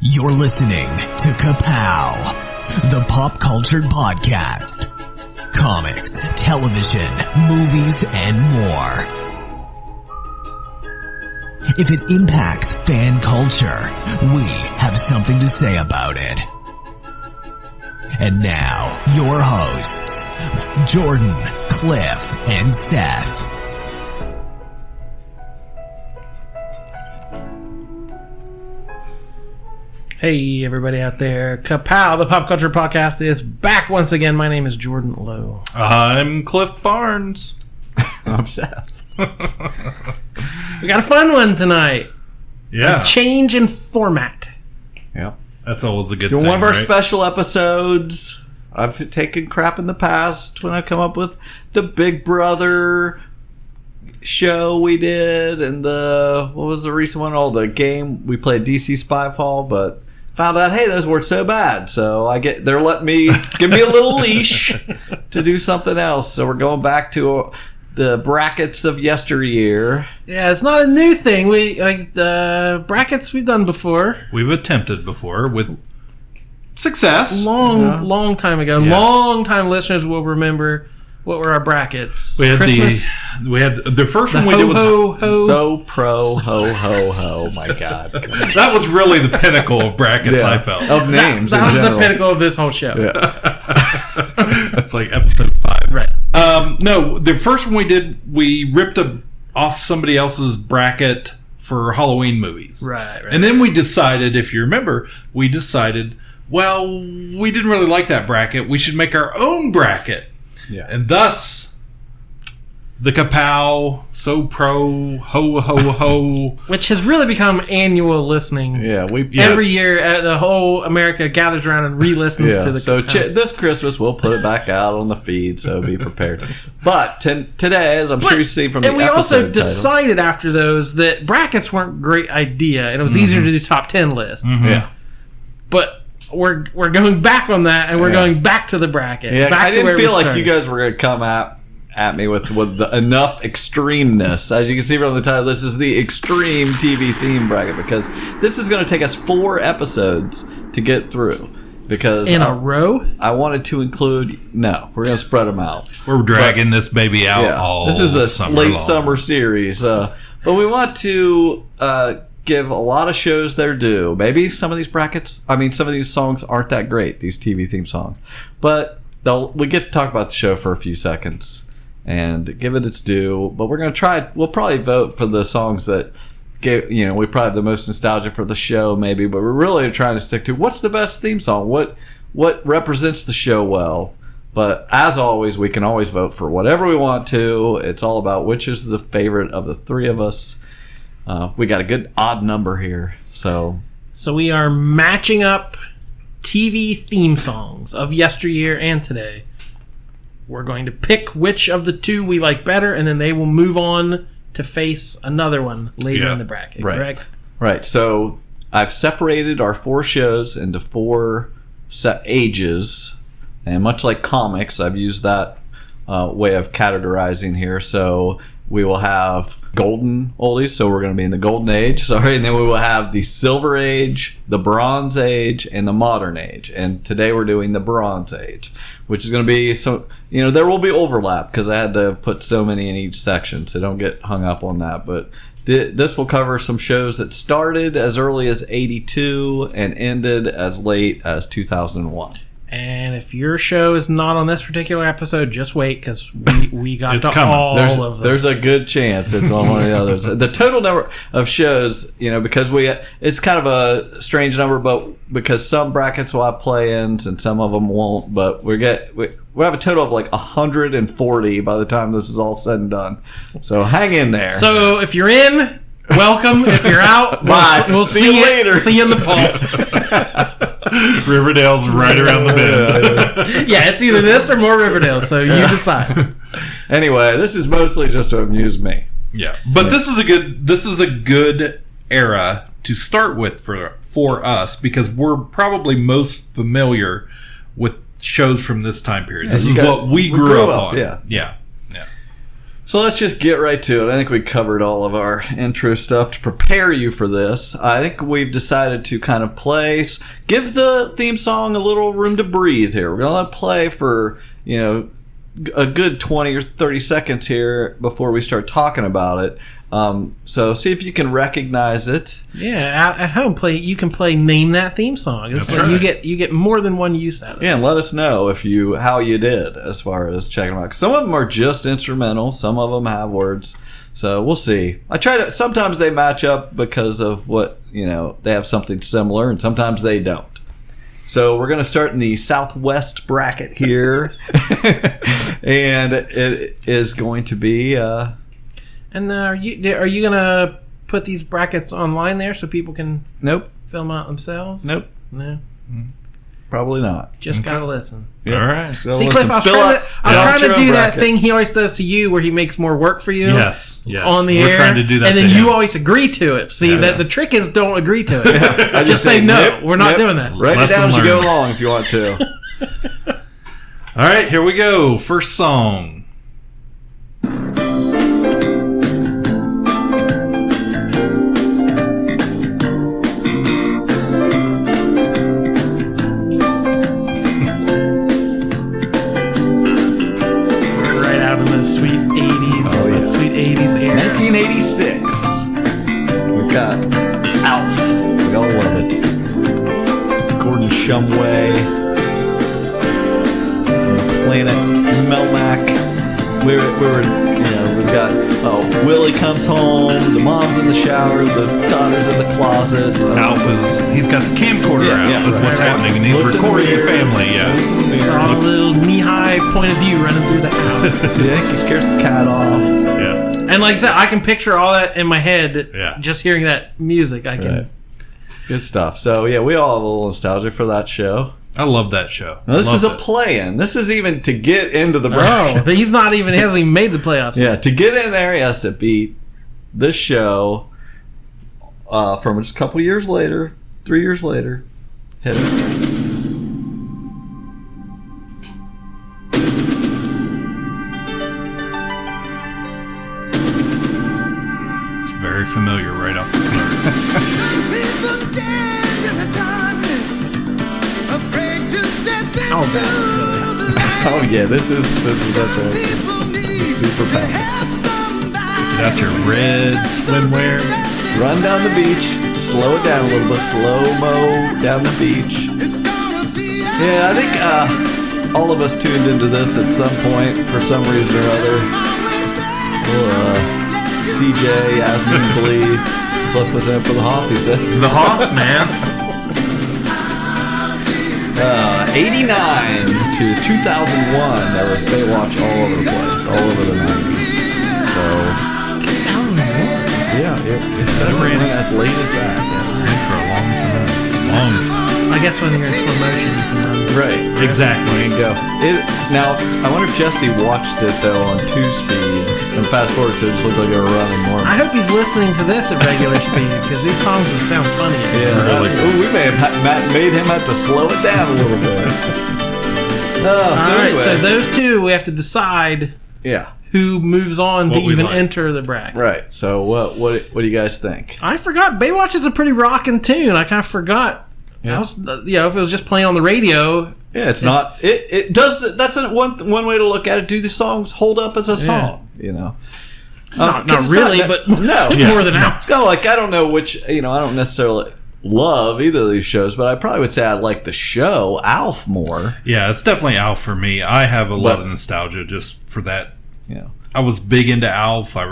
You're listening to Ka-Pow, the pop culture podcast. Comics, television, movies, and more. If it impacts fan culture, we have something to say about it. And now, your hosts, Jordan, Cliff, and Seth. Hey, everybody out there. Ka-Pow, the pop culture podcast, is back once again. My name is Jordan Lowe. I'm Cliff Barnes. I'm Seth. We got a fun one tonight. Yeah. A change in format. Yeah. That's always a good Doing thing, one of our right? special episodes. I've taken crap in the past when I come up with the Big Brother show we did and what was the recent one? The game we played, DC Spyfall, but found out, hey, those weren't so bad. So they're letting me, give me a little leash to do something else. So we're going back to the brackets of yesteryear. Yeah, it's not a new thing. Brackets we've done before. We've attempted before with success. Long time ago. Yeah. Long time listeners will remember what were our brackets. We had Christmas, the first one we did was ho. So pro ho ho ho. My God, that was really the pinnacle of brackets. I felt of names. That in was general. the pinnacle of this whole show. Yeah. It's like episode 5. Right. No, the first one we did, we ripped off somebody else's bracket for Halloween movies. Right. And then we decided, if you remember, we didn't really like that bracket. We should make our own bracket. Yeah. And thus, the Ka-Pow, so pro, ho, ho, ho. Which has really become annual listening. Yeah, Every year, the whole America gathers around and re-listens to the So Ka-Pow. this Christmas, we'll put it back out on the feed, so be prepared. But today, as I'm sure you see from the and we episode also title, decided after those that brackets weren't a great idea, and it was easier to do top 10 lists. Mm-hmm. Yeah. But we're going back on that, and we're going back to the brackets. Yeah, back I to didn't where feel we like started. you guys were going to come at me with enough extremeness. As you can see from the title, this is the extreme TV theme bracket, because this is going to take us 4 episodes to get through. Because in a row? I wanted to include... No, we're going to spread them out. We're dragging this baby out all This is a summer late long. summer series. But we want to give a lot of shows their due. Maybe some of these songs aren't that great, these TV theme songs. But we get to talk about the show for a few seconds and give it its due. But we're going to try... We'll probably vote for the songs that... we probably have the most nostalgia for the show, maybe. But we're really trying to stick to what's the best theme song? What represents the show well? But as always, we can always vote for whatever we want to. It's all about which is the favorite of the three of us. We got a good odd number here. So we are matching up TV theme songs of yesteryear and today. We're going to pick which of the two we like better, and then they will move on to face another one later in the bracket. Right. Correct? Right. So I've separated our 4 shows into 4 set ages. And much like comics, I've used that way of categorizing here. So we will have golden oldies, so we're going to be in the golden age. Sorry, and then we will have the silver age, the bronze age, and the modern age. And today we're doing the bronze age, which is going to be there will be overlap because I had to put so many in each section, so don't get hung up on that. But this will cover some shows that started as early as 82 and ended as late as 2001. And if your show is not on this particular episode, just wait, because we got It's to coming. all of them. There's a good chance it's on one of the others. The total number of shows, because it's kind of a strange number, but because some brackets will have play-ins and some of them won't, but we have a total of like 140 by the time this is all said and done. So hang in there. So if you're in, welcome. If you're out, Bye. we'll See you later. See you in the fall. Riverdale's right around the bend. Yeah, it's either this or more Riverdale, so you decide. Anyway, this is mostly just to amuse me. Yeah, but this is a good era to start with for us, because we're probably most familiar with shows from this time period. This is what we grew up on. Yeah. So let's just get right to it. I think we covered all of our intro stuff to prepare you for this. I think we've decided to kind of give the theme song a little room to breathe here. We're going to let it play for, a good 20 or 30 seconds here before we start talking about it. So see if you can recognize it. Yeah, at home, you can play Name That Theme Song. It's That's right. You get more than one use out of it. Yeah, and let us know how you did as far as checking them out. Some of them are just instrumental. Some of them have words. So we'll see. Sometimes they match up because of what, they have something similar, and sometimes they don't. So we're going to start in the Southwest bracket here. And it is going to be... And are you gonna put these brackets online there so people can Nope. fill them out themselves? Nope. No. Probably not. Just gotta listen. All right. So See, listen, Cliff, I was fill trying out to your do own that bracket. thing he always does to you, where he makes more work for you. Yes. On the We're air, trying to do that and then to you him. always agree to it. See, Yeah. the trick is don't agree to it. I Just say no. nope, We're not nope. doing that. Write it Lesson down as you go learned. along if you want to. All right, here we go. First song. Right out of the sweet 80s. Oh, yeah. The sweet 80s era. 1986. We've got Alf. We all love it. Gordon Shumway. From the planet Melmac. We've got Willie comes home. The mom's in the shower. The daughter's in the closet. He's got the camcorder Yeah, out. yeah, Is what's right. happening, and he's Looks in the recording the mirror. family. Yeah. Looks in the mirror. Got a little knee-high point of view running through the house. Yeah, he scares the cat off. Yeah. And like I said, I can picture all that in my head. Yeah. Just hearing that music, I can. Right. Good stuff. So yeah, we all have a little nostalgia for that show. I love that show. Now, this is Loved a it. play-in. This is even to get into the Oh, bracket. he hasn't even made the playoffs. Yeah, to get in there, he has to beat this show from just a couple years later, 3 years later. Hit it. It's very familiar right off the start. People stand in the darkness, afraid to step into Oh, man. the light. Oh yeah, this is such a super power. Get out your red swimwear. Run down the beach, slow it down a little bit, slow-mo down the beach. Yeah, I think all of us tuned into this at some point for some reason or other. CJ, Yasmin, Glee, Cliff was in for the Hoff, he said. The Hoff, man. 89 to 2001, there was Baywatch all over the place, all over the 90s. So, yeah, it says it ran as late as that. Yeah. Ran for a long time. I guess when you're in slow motion, you can run. Right, Exactly. go. Now, I wonder if Jesse watched it though on 2-speed and fast forward so it just looked like they were running more. I hope he's listening to this at regular speed because these songs would sound funny. Yeah, Really. ooh, we may have made him have to slow it down a little bit. All right, anyway. so those two, we have to decide Yeah, who moves on to What we even like. enter the bracket. right. So what do you guys think? I forgot Baywatch is a pretty rockin' tune. I kind of forgot. Yeah. If it was just playing on the radio, Yeah, it's not. It does. That's one way to look at it. Do the songs hold up as a song? You know, not 'cause it's really, but no. more than It's kind of like I don't know which. I don't necessarily love either of these shows, but I probably would say I like the show Alf more. Yeah, it's definitely Alf for me. I have a lot But- of nostalgia just for that. You know, I was big into Alf. Like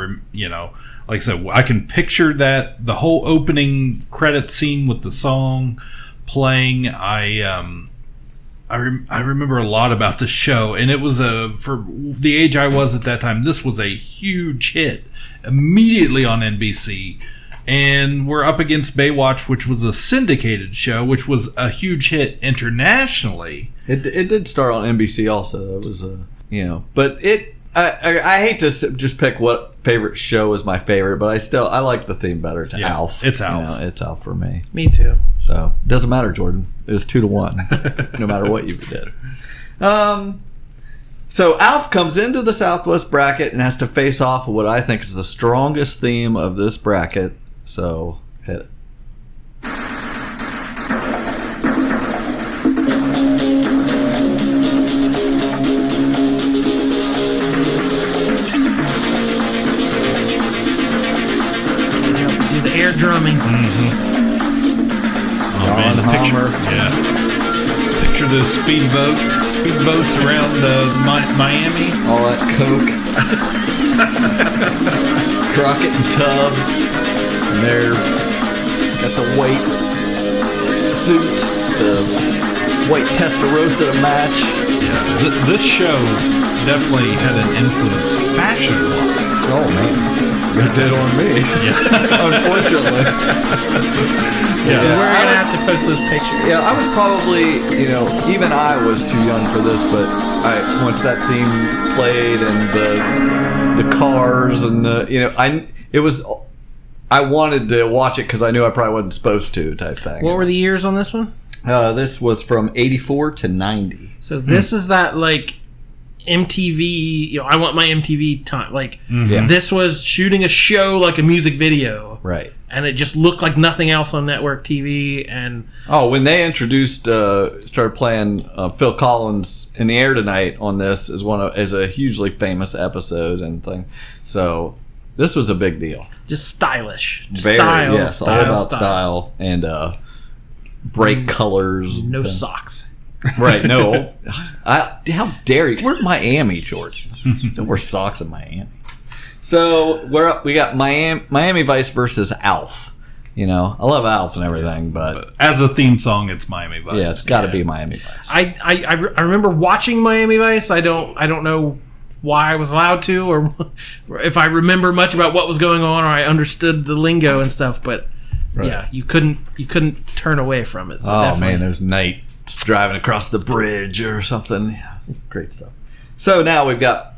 I said, I can picture that the whole opening credit scene with the song playing. I remember a lot about the show, and it was for the age I was at that time. This was a huge hit immediately on NBC, and we're up against Baywatch, which was a syndicated show, which was a huge hit internationally. it did start on NBC also. It was but it. I hate to just pick what favorite show is my favorite, but I like the theme better to Yeah, Alf. it's Alf. It's Alf for me. me too. So it doesn't matter, Jordan. It was 2-1, no matter what you did. So Alf comes into the Southwest bracket and has to face off what I think is the strongest theme of this bracket. So hit it. Do the air drumming. Oh man, the picture. Yeah. Picture the speedboats around Miami. All that coke. Crockett and Tubbs. And they're got the white suit, the white Testarossa to match. Yeah. This show definitely had an influence fashion-wise. Oh man, you did on me. Yeah. Unfortunately. Yeah, we're gonna have to post those pictures. Yeah, I was probably, even I was too young for this, but once that theme played and the cars and I wanted to watch it because I knew I probably wasn't supposed to type thing. What were the years on this one? This was from 84 to 90. So this is that like MTV. I want my MTV time. Like this was shooting a show like a music video, right? And it just looked like nothing else on network TV. And when they introduced, started playing Phil Collins in the Air Tonight on this is a hugely famous episode and thing. So this was a big deal. Just stylish, just Very, style, yes, style, all about style and bright colors. No things. socks. Right? No. How dare you? We're in Miami, George. Don't wear socks in Miami. So we got Miami Vice versus Alf. I love Alf and everything, but as a theme song, it's Miami Vice. Yeah, it's got to be Miami Vice. I remember watching Miami Vice. I don't know why I was allowed to, or if I remember much about what was going on, or I understood the lingo and stuff. But yeah, you couldn't turn away from it. So man, there's nights driving across the bridge or something. Yeah, great stuff. So now we've got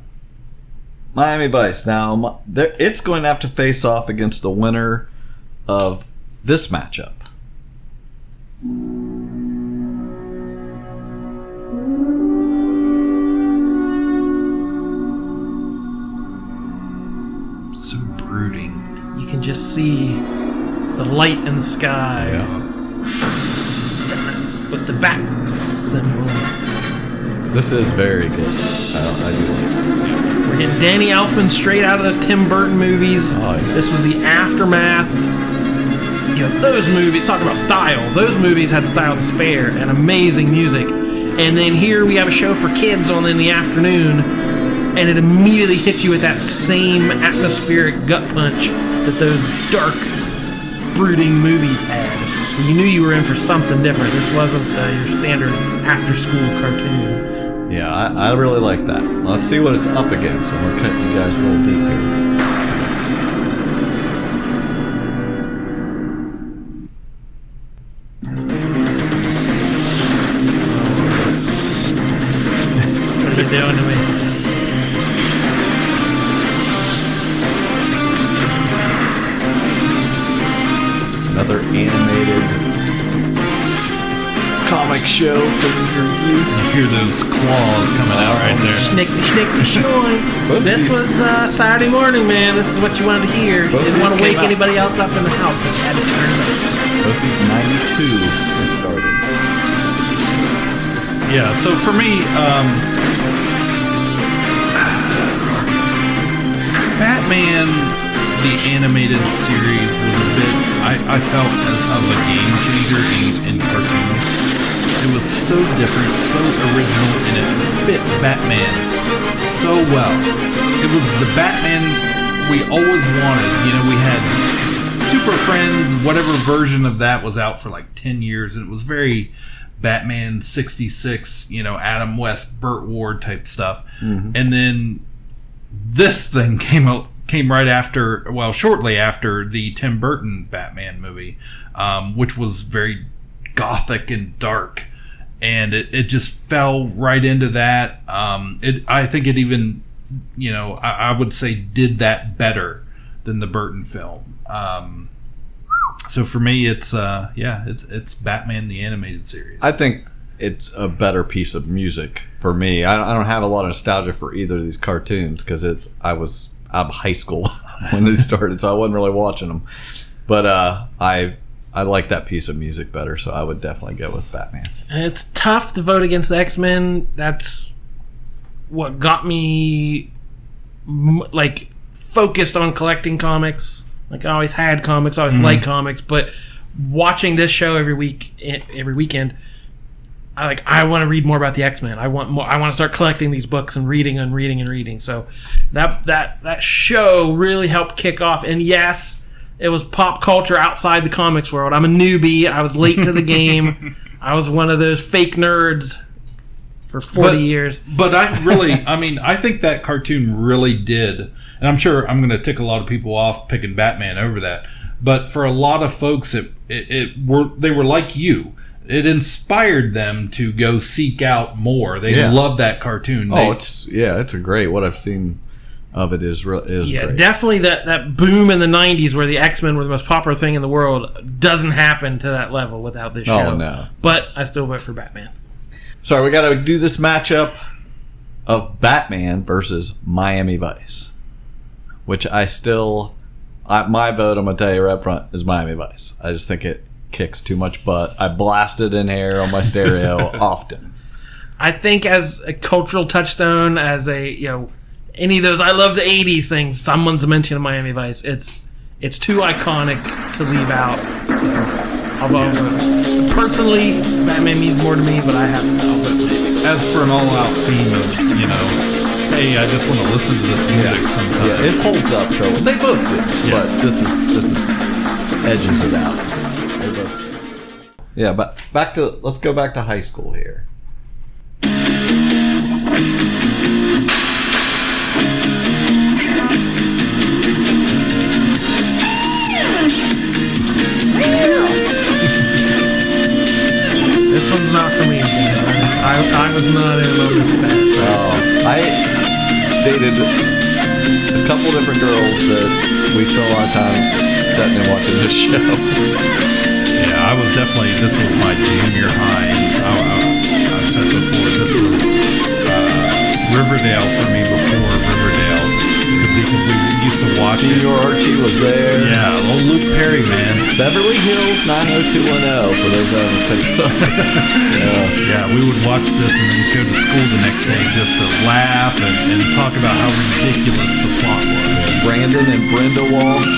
Miami Vice. Now it's going to have to face off against the winner of this matchup. So brooding. You can just see the light in the sky with the bat symbol. This is very good. I do like this. We're getting Danny Elfman straight out of those Tim Burton movies. Oh, yeah. This was the aftermath. Those movies, talking about style, those movies had style to spare and amazing music. And then here we have a show for kids on in the afternoon, and it immediately hits you with that same atmospheric gut punch that those dark, brooding movies had. So you knew you were in for something different. This wasn't your standard after-school cartoon. Yeah, I really like that. Let's see what it's up against, and we're cutting you guys a little deep here. What are you doing to me? Another animated comic show from your youth. You hear those claws coming out right there. Snickety shnoy. This was Saturday morning, man. This is what you wanted to hear. Both Didn't want to these wake came out. anybody else up in the house. Just had to turn it up. Both these 92 when started. Yeah, so for me, Batman, the animated series, was a bit, I felt, of a game changer in cartoons. It was so different, so original, and it fit Batman so well. It was the Batman we always wanted. We had Super Friends, whatever version of that was out for like 10 years, and it was very Batman 66, Adam West, Burt Ward type stuff. Mm-hmm. And then this thing came right after, shortly after the Tim Burton Batman movie, which was very gothic and dark. And it just fell right into that. I think it even, I would say did that better than the Burton film. So for me, it's Batman the animated series. I think it's a better piece of music for me. I don't have a lot of nostalgia for either of these cartoons because I'm high school when they started, so I wasn't really watching them. But I like that piece of music better, so I would definitely go with Batman. And it's tough to vote against the X-Men. That's what got me like focused on collecting comics. Like I always had comics, I always liked comics, but watching this show every weekend, I want to read more about the X-Men. I want more. I want to start collecting these books and reading. So that show really helped kick off. And yes, it was pop culture outside the comics world. I'm a newbie. I was late to the game. I was one of those fake nerds for 40 years. But I think that cartoon really did, and I'm sure I'm going to tick a lot of people off picking Batman over that. But for a lot of folks, they were like you. It inspired them to go seek out more. They love that cartoon. It's a great. What I've seen of it is great. Definitely that boom in the 90s where the X-Men were the most popular thing in the world doesn't happen to that level without this show. Oh, no. But I still vote for Batman. Sorry, we got to do this matchup of Batman versus Miami Vice, which my vote, I'm going to tell you right up front, is Miami Vice. I just think it kicks too much butt. I blast it in here on my stereo often. I think as a cultural touchstone, as a, any of those, I love the 80s things, someone's mentioned Miami Vice. It's too iconic to leave out. So, personally, Batman means more to me, but I'll vote Miami. As for an all-out theme of, hey, I just want to listen to this music sometimes. Yeah, it holds up. So they both do, but this is edges it out. Yeah, but let's go back to high school here. This one's not for me. I was not in on this fat. So. I dated a couple different girls that we spent a lot of time sitting and watching this show. Yeah, this was my junior high. I've said before, this was Riverdale for me before Riverdale. Because we used to watch Senior Archie was there. Yeah, old Luke Perry, man. Beverly Hills 90210 for those that haven't picked up. Yeah, we would watch this and then go to school the next day just to laugh and talk about how ridiculous the plot was. Brandon and Brenda Walsh.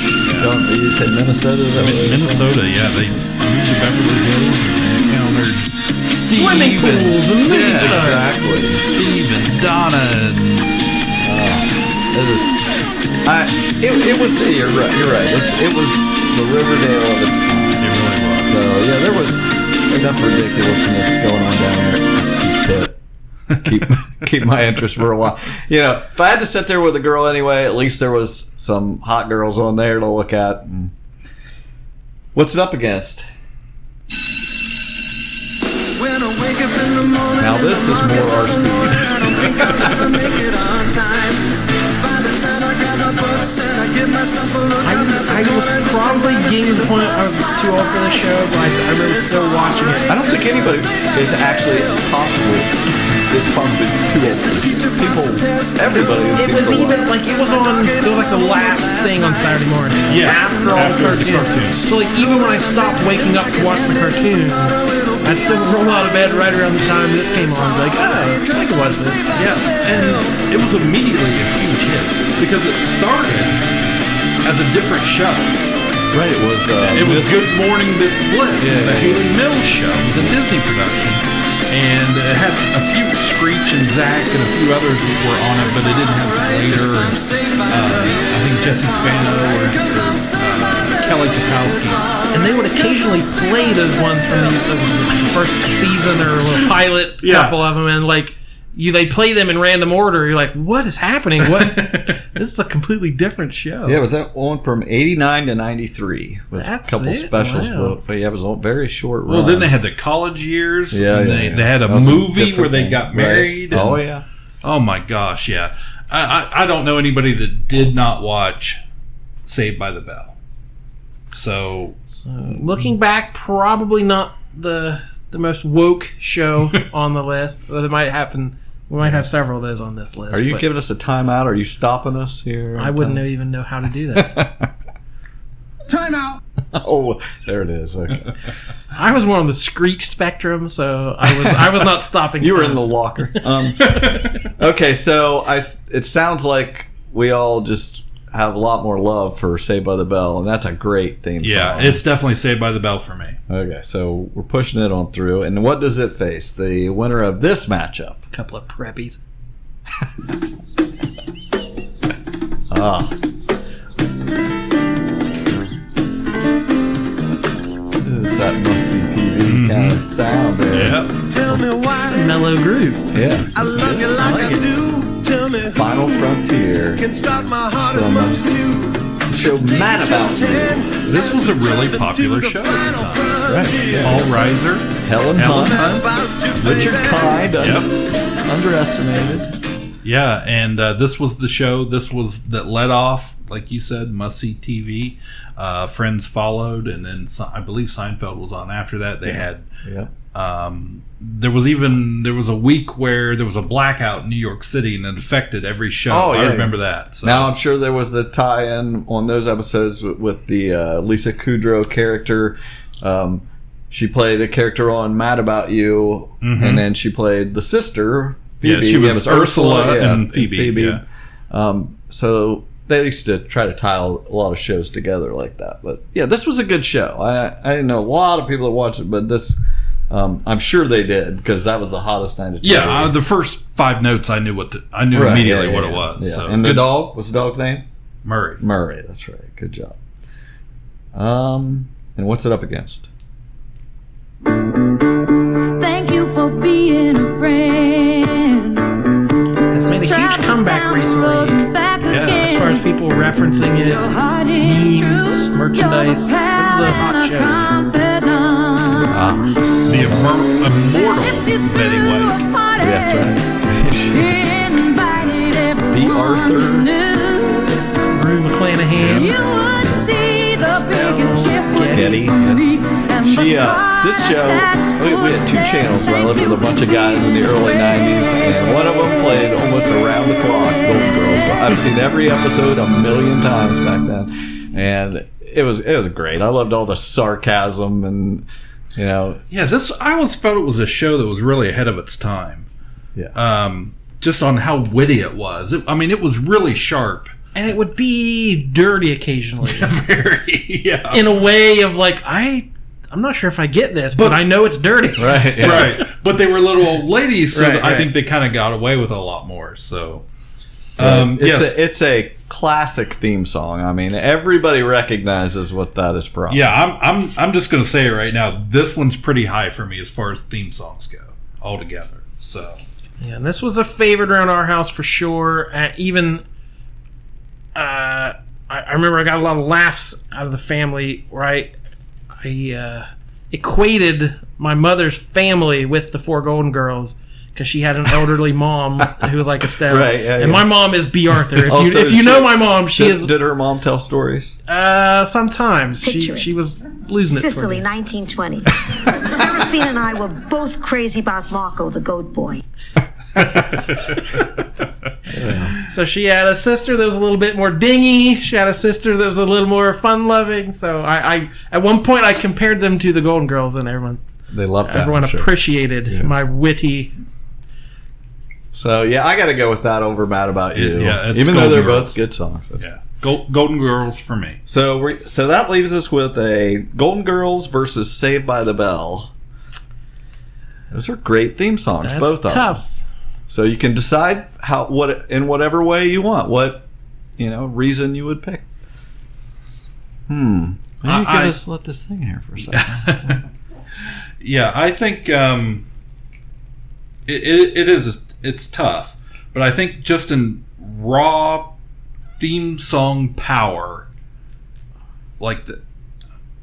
You said Minnesota? Minnesota, yeah. They moved to Beverly Hills and encountered Steve swimming pools and movies. Exactly. Steve and Donna and it was you're right. It was the Riverdale of its kind. It really was. So yeah, there was enough ridiculousness going on down there. Keep my interest for a while. If I had to sit there with a girl anyway, at least there was some hot girls on there to look at. What's it up against? Now this is more our speed. I was probably getting to the point I was too old for the show, but I remember still watching it. I don't think anybody is actually possible. It's possibly too old for this. People, everybody. It was even it was like the last thing on Saturday morning. Yeah, after all the cartoons. So even when I stopped waking up to watch the cartoons, I'd still roll out of bed right around the time this came on. Like, I can watch this. Yeah, and it was immediately a huge hit because it started as a different show. Right, it was Good Morning Miss Bliss. It was a Haley Mills show. It was a Disney production. And it had a few, Screech and Zach and a few others that were on it, but it didn't have Slater or I think Jesse Spano or Kelly Kapowski. And they would occasionally play those ones from the first season or a little pilot, couple of them, and they play them in random order. You're like, what is happening? This is a completely different show. Yeah, it was on from 89 to 93 with a couple specials. Wow. But yeah, it was a very short run. Well, then they had the college years. Yeah, they had a movie where they got married. Right. Oh, yeah. Oh, my gosh, yeah. I don't know anybody that did not watch Saved by the Bell. So looking back, probably not the the most woke show on the list. Well, it might happen. We might have several of those on this list. Are you giving us a timeout? Are you stopping us here? I wouldn't even know how to do that. Time out. Oh, there it is. Okay. I was more on the screech spectrum, so I was not stopping. You were in the locker. Okay, so it sounds like we all just have a lot more love for Saved by the Bell, and that's a great theme song. Yeah, it's definitely Saved by the Bell for me. Okay, so we're pushing it on through. And what does it face? The winner of this matchup. A couple of preppies. This is that must-see TV kind of sound there. Yeah. Tell me why Mellow groove. Yeah. I love you like I do. Tell me Final Frontier. can start my heart as From much as you. Show Mad About You. This was a really popular show. Right. Yeah. All Riser. Helen Hunt. Richard Kind. Yep. Underestimated. Yeah, and this was the show. This was that led off, like you said, must-see TV. Friends followed, and then I believe Seinfeld was on after that. They had. Yeah. There was a week where there was a blackout in New York City, and it affected every show. Oh, yeah. I remember that. So. Now I'm sure there was the tie-in on those episodes with the Lisa Kudrow character. She played a character on Mad About You, and then she played the sister. Phoebe. Yeah, she was Ursula and Phoebe. Yeah. So they used to try to tie a lot of shows together like that. But yeah, this was a good show. I know a lot of people that watched it, but this. I'm sure they did because that was the hottest night of TV. Yeah, the first 5 notes I knew immediately what it was. Yeah. So. And the dog, what's the dog's name? Murray. Murray, that's right. Good job. And what's it up against? Thank you for being a friend. It's made a huge comeback recently. As far as people referencing it, memes, merchandise. This is a hot show. The immortal Betty White. That's right. B. Arthur. Rue McClanahan. Getty. This show, we had 2 channels where I lived with a bunch of guys in the early 90s, and one of them played almost around the clock Golden Girls. I've seen every episode a million times back then, and it was great. I loved all the sarcasm and, you know. Yeah, I always felt it was a show that was really ahead of its time. Yeah. Just on how witty it was. It was really sharp. And it would be dirty occasionally. Very, yeah. In a way of like, I'm not sure if I get this, but I know it's dirty. Right. Yeah. Right. But they were little old ladies, so Right, I right. think they kind of got away with a lot more. So, It's yes. a classic theme song. I mean, everybody recognizes what that is from. Yeah, I'm just going to say it right now. This one's pretty high for me as far as theme songs go altogether. So, Yeah, and this was a favorite around our house for sure. I remember I got a lot of laughs out of the family, right? I equated my mother's family with the 4 Golden Girls because she had an elderly mom who was like Estelle. Right, yeah, and yeah. my mom is B. Arthur. Also, If you know my mom, she is... Did her mom tell stories? Sometimes. Picture She it. was losing it. Sicily, toward me. 1920. Seraphine and I were both crazy about Marco, the goat boy. So she had a sister that was a little bit more dingy. She had a sister that was a little more fun-loving. So I at one point I compared them to the Golden Girls, and everyone They loved that. everyone I'm sure. appreciated my witty. So yeah, I got to go with that over Mad About You. Yeah, it's even though Golden they're Girls. both good songs. That's- yeah. Golden Girls for me. So that leaves us with a Golden Girls versus Saved by the Bell. Those are great theme songs, That's both of them. tough. So you can decide in whatever way you want, what reason you would pick. Maybe let this thing here for a second. Yeah, I think it's tough, but I think just in raw theme song power,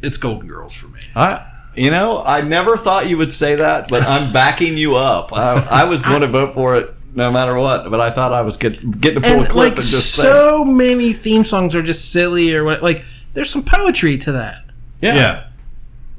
it's Golden Girls for me. I never thought you would say that, but I'm backing you up. I was going to vote for it no matter what, but I thought I was getting to pull a clip and just say. So many theme songs are just silly or what. Like, there's some poetry to that. Yeah.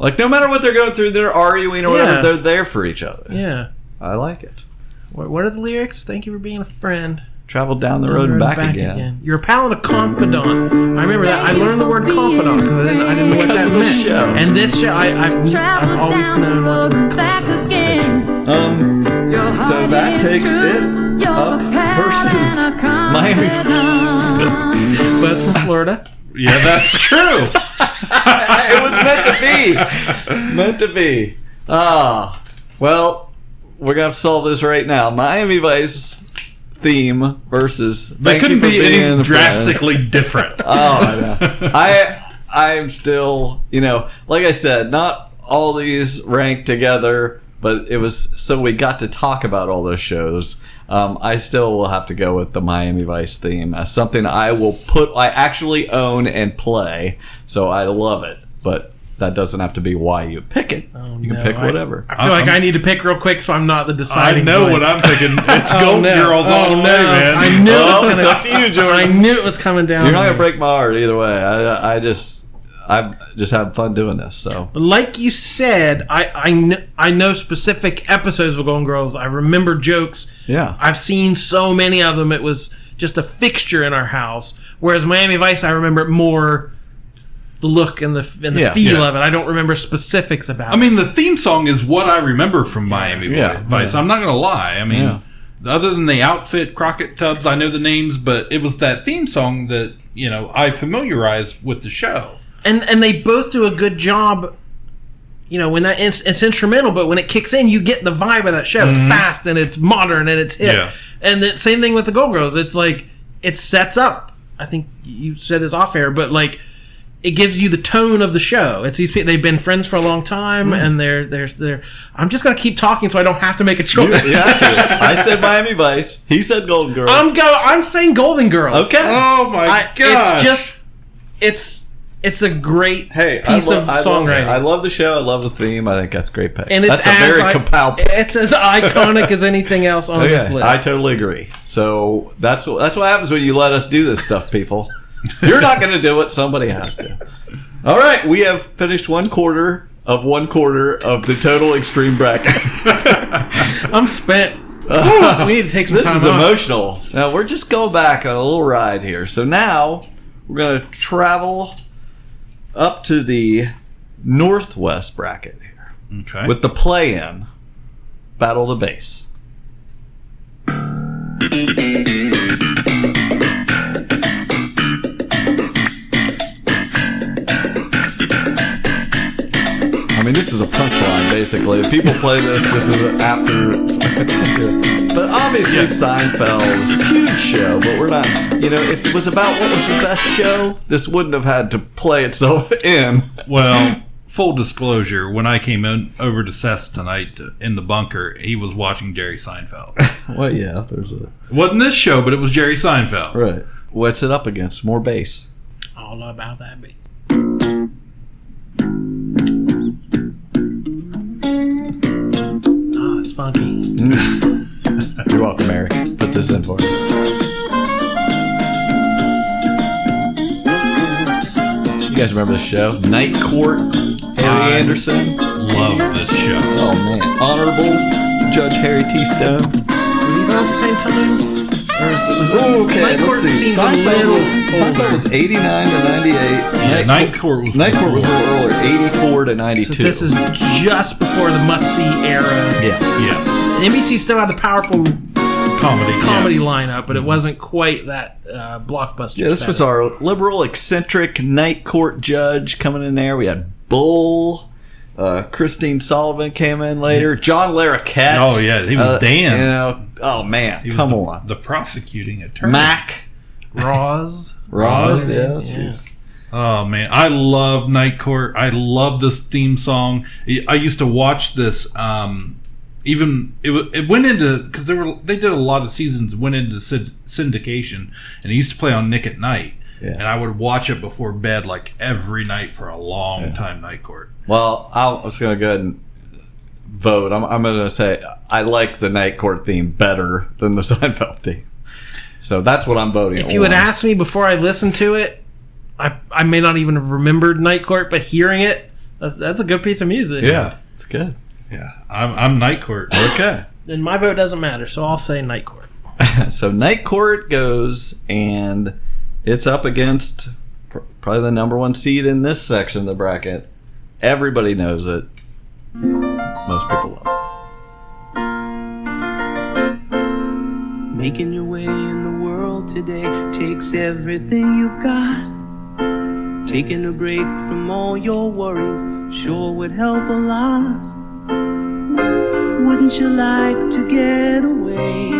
Like, no matter what they're going through, they're arguing or whatever, Yeah. they're there for each other. Yeah. I like it. What are the lyrics? Thank you for being a friend. Travel down the road and back again. You're a pal and a confidant. I remember that. I learned the word confidant because I didn't know what that Because of this meant. show. And this show, I've Travel always down the known what road the word and back again. So that takes it up versus Miami Vice. But from Florida. Yeah, that's true. It was meant to be. Meant to be. Well, we're going to have to solve this right now. Miami Vice theme versus... They Thank You couldn't for be Being any a Friend. drastically different. Oh, I know. I'm still, like I said, not all these ranked together, but it was so we got to talk about all those shows. I still will have to go with the Miami Vice theme as something I actually own and play, so I love it. But that doesn't have to be why you pick it. You can pick whatever. I feel like I need to pick real quick so I'm not the I deciding know voice. what I'm thinking. It's Golden Girls all the way, man. I knew it was It's gonna, up to you, Jordan. I knew it was coming down. You're not going to there. break my heart either way. I'm just having fun doing this, so... But like you said, I know specific episodes of Golden Girls. I remember jokes. Yeah. I've seen so many of them. It was just a fixture in our house. Whereas Miami Vice, I remember more the look and the feel Yeah. of it. I don't remember specifics about it. I mean, the theme song is what I remember from Miami Vice. Yeah. I'm not going to lie. I mean, Yeah. other than the outfit, Crockett Tubbs, I know the names, but it was that theme song that, I familiarized with the show. And they both do a good job. When that it's instrumental, but when it kicks in, you get the vibe of that show. It's fast and it's modern and it's hip. Yeah. And the same thing with the Golden Girls. It's like it sets up. I think you said this off air, but like it gives you the tone of the show. It's these people. They've been friends for a long time, and they're. I'm just gonna keep talking so I don't have to make a choice. You have to. I said Miami Vice. He said Golden Girls. I'm saying Golden Girls. Okay. Oh, my God. It's a great I piece of love it. songwriting. I love the show. I love the theme. I think that's a great pick. And it's that's a very Ka-Pow pick. It's as iconic as anything else on this list. I totally agree. So that's what happens when you let us do this stuff, people. You're not going to do it. Somebody has to. All right. We have finished 1/4 of the total extreme bracket. I'm spent. We need to take some This time is off. emotional. Now, we're just going back on a little ride here. So now we're going to travel up to the Northwest bracket here Okay. with the play-in Battle of the Bass. I mean, this is a punchline, basically. If people play this is after. But obviously, Seinfeld, huge show, but we're not. If it was about what was the best show, this wouldn't have had to play itself in. Well, full disclosure, when I came over to Seth's tonight in the bunker, he was watching Jerry Seinfeld. Well, yeah, there's a. It wasn't this show, but it was Jerry Seinfeld. Right. What's it up against? More bass. All about that beat. Oh, it's funky. You're welcome, Mary. Put this in for me. You guys remember this show? Night Court, Harry Anderson. Love this show. Oh, man. Honorable Judge Harry T. Stone. Were these all at the same time? Okay, let's see. Seinfeld was 89 to 98. Yeah, Night Court was a little earlier, 84 to 92. So this is just before the must-see era. Yeah. Yeah. NBC still had the powerful Comedy. lineup, but it wasn't quite that blockbuster. Yeah, this was our liberal, eccentric Night Court judge coming in there. We had Bull. Christine Sullivan came in later. John Larroquette. Oh, yeah. He was Dan. Oh, man. He was Come on. The prosecuting attorney. Mac. Roz. Yeah. Jeez. Oh, man. I love Night Court. I love this theme song. I used to watch this. It went into, because they did a lot of seasons, went into syndication, and it used to play on Nick at Night. Yeah. And I would watch it before bed like every night for a long time, Night Court. Well, I was going to go ahead and vote. I'm going to say I like the Night Court theme better than the Seinfeld theme. So that's what I'm voting on. If you had asked me before I listened to it, I may not even have remembered Night Court, but hearing it, That's a good piece of music. Yeah, it's good. Yeah, I'm Night Court. Okay. And my vote doesn't matter, so I'll say Night Court. So Night Court goes, and it's up against probably the number one seed in this section of the bracket. Everybody knows it. Most people love it. Making your way in the world today takes everything you've got. Taking a break from all your worries sure would help a lot. Wouldn't you like to get away?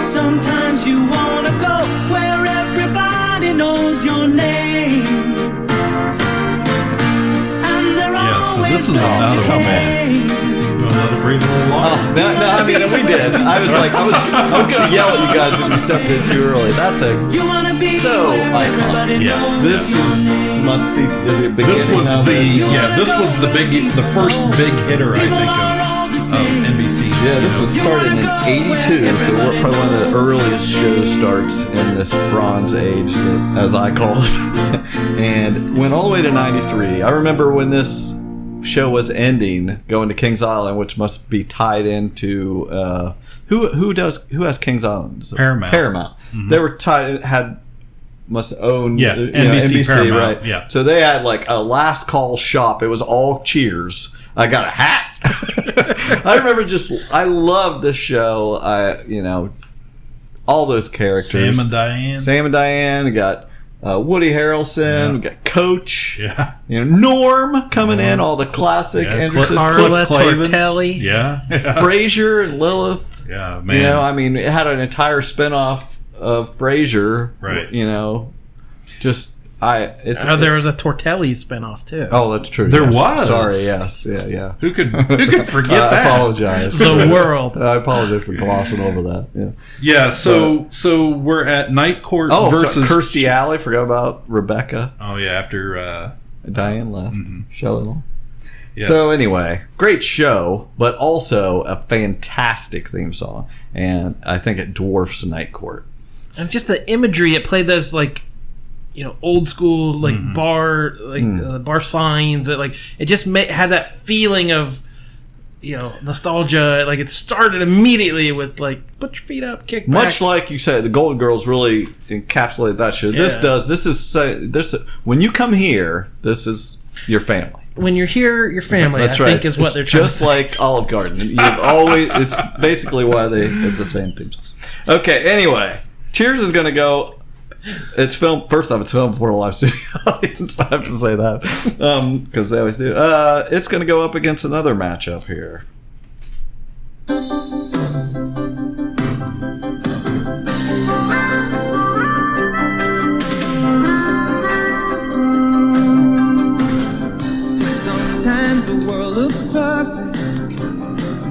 Sometimes you wanna go where everybody knows your name. And they're So this is always another one. You want to let it breathe a little longer? No, I mean, we did. I was going to yell at you guys if you stepped in too early. That's so iconic. Yeah. This is must see at the beginning. This was the first big hitter, I think, of NBC. Yeah, this was started in '82, so we're probably one of the earliest shows starts in this Bronze Age, as I call it, and went all the way to '93. I remember when this show was ending, going to Kings Island, which must be tied into who has Kings Island? Paramount. Mm-hmm. They were tied, must own NBC, Paramount, right? Yeah. So they had like a last call shop. It was all Cheers. I got a hat. I remember I loved this show. All those characters. Sam and Diane. We got Woody Harrelson. We got Coach. Yeah. Norm coming in. All the classic entrances. Carla Cliff Clavin. Tortelli. Yeah. Frasier and Lilith. Yeah, man. It had an entire spinoff of Frasier. Right. There was a Tortelli spinoff too. Oh, that's true. There yes. was. Sorry. Yes. Yeah. Who could forget that? I apologize. The world. I apologize for glossing over that. Yeah. Yeah. So we're at Night Court versus Kirstie Alley. Forgot about Rebecca. Oh yeah. After Diane left. Mm-hmm. Shelley left. Yeah. So anyway, great show, but also a fantastic theme song, and I think it dwarfs Night Court. And just the imagery, it played those old school bar bar signs. It just had that feeling of nostalgia. Like it started immediately with put your feet up, kick back. Much like you said, the Golden Girls really encapsulate that show. Yeah. This is when you come here, this is your family. When you're here, your family. That's I right. think is what they're trying to say. Just like Olive Garden. It's basically why it's the same theme song. Okay. Anyway, Cheers is going to go. It's filmed. First off, it's filmed before a live studio audience. I have to say that because they always do. It's going to go up against another matchup here. Sometimes the world looks perfect,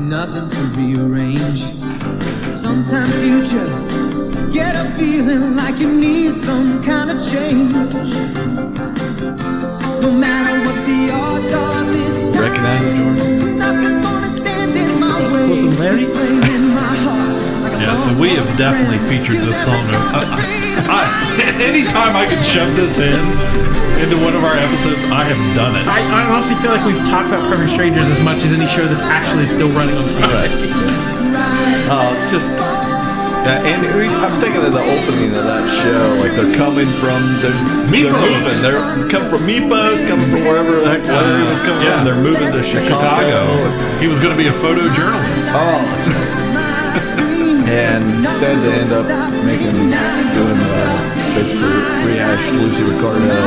nothing to rearrange. Sometimes you just get a feeling like you need some kind of change. No matter what the odds are this time, Recognize it, Jordan? nothing's gonna stand in my way. Wasn't Larry? This flame in my heart, like a Yeah, so we have definitely featured this song. Anytime I can shove this into one of our episodes, I have done it. I honestly feel like we've talked about Perfect Strangers as much as any show that's actually still running on TV. Right. I'm thinking of the opening of that show. Like they're coming from Meepos. They're coming from Meepos, coming from wherever the heck he was coming from. They're moving to Chicago. He was going to be a photojournalist. Oh. And instead they end up doing basically rehash Lucy Ricardo,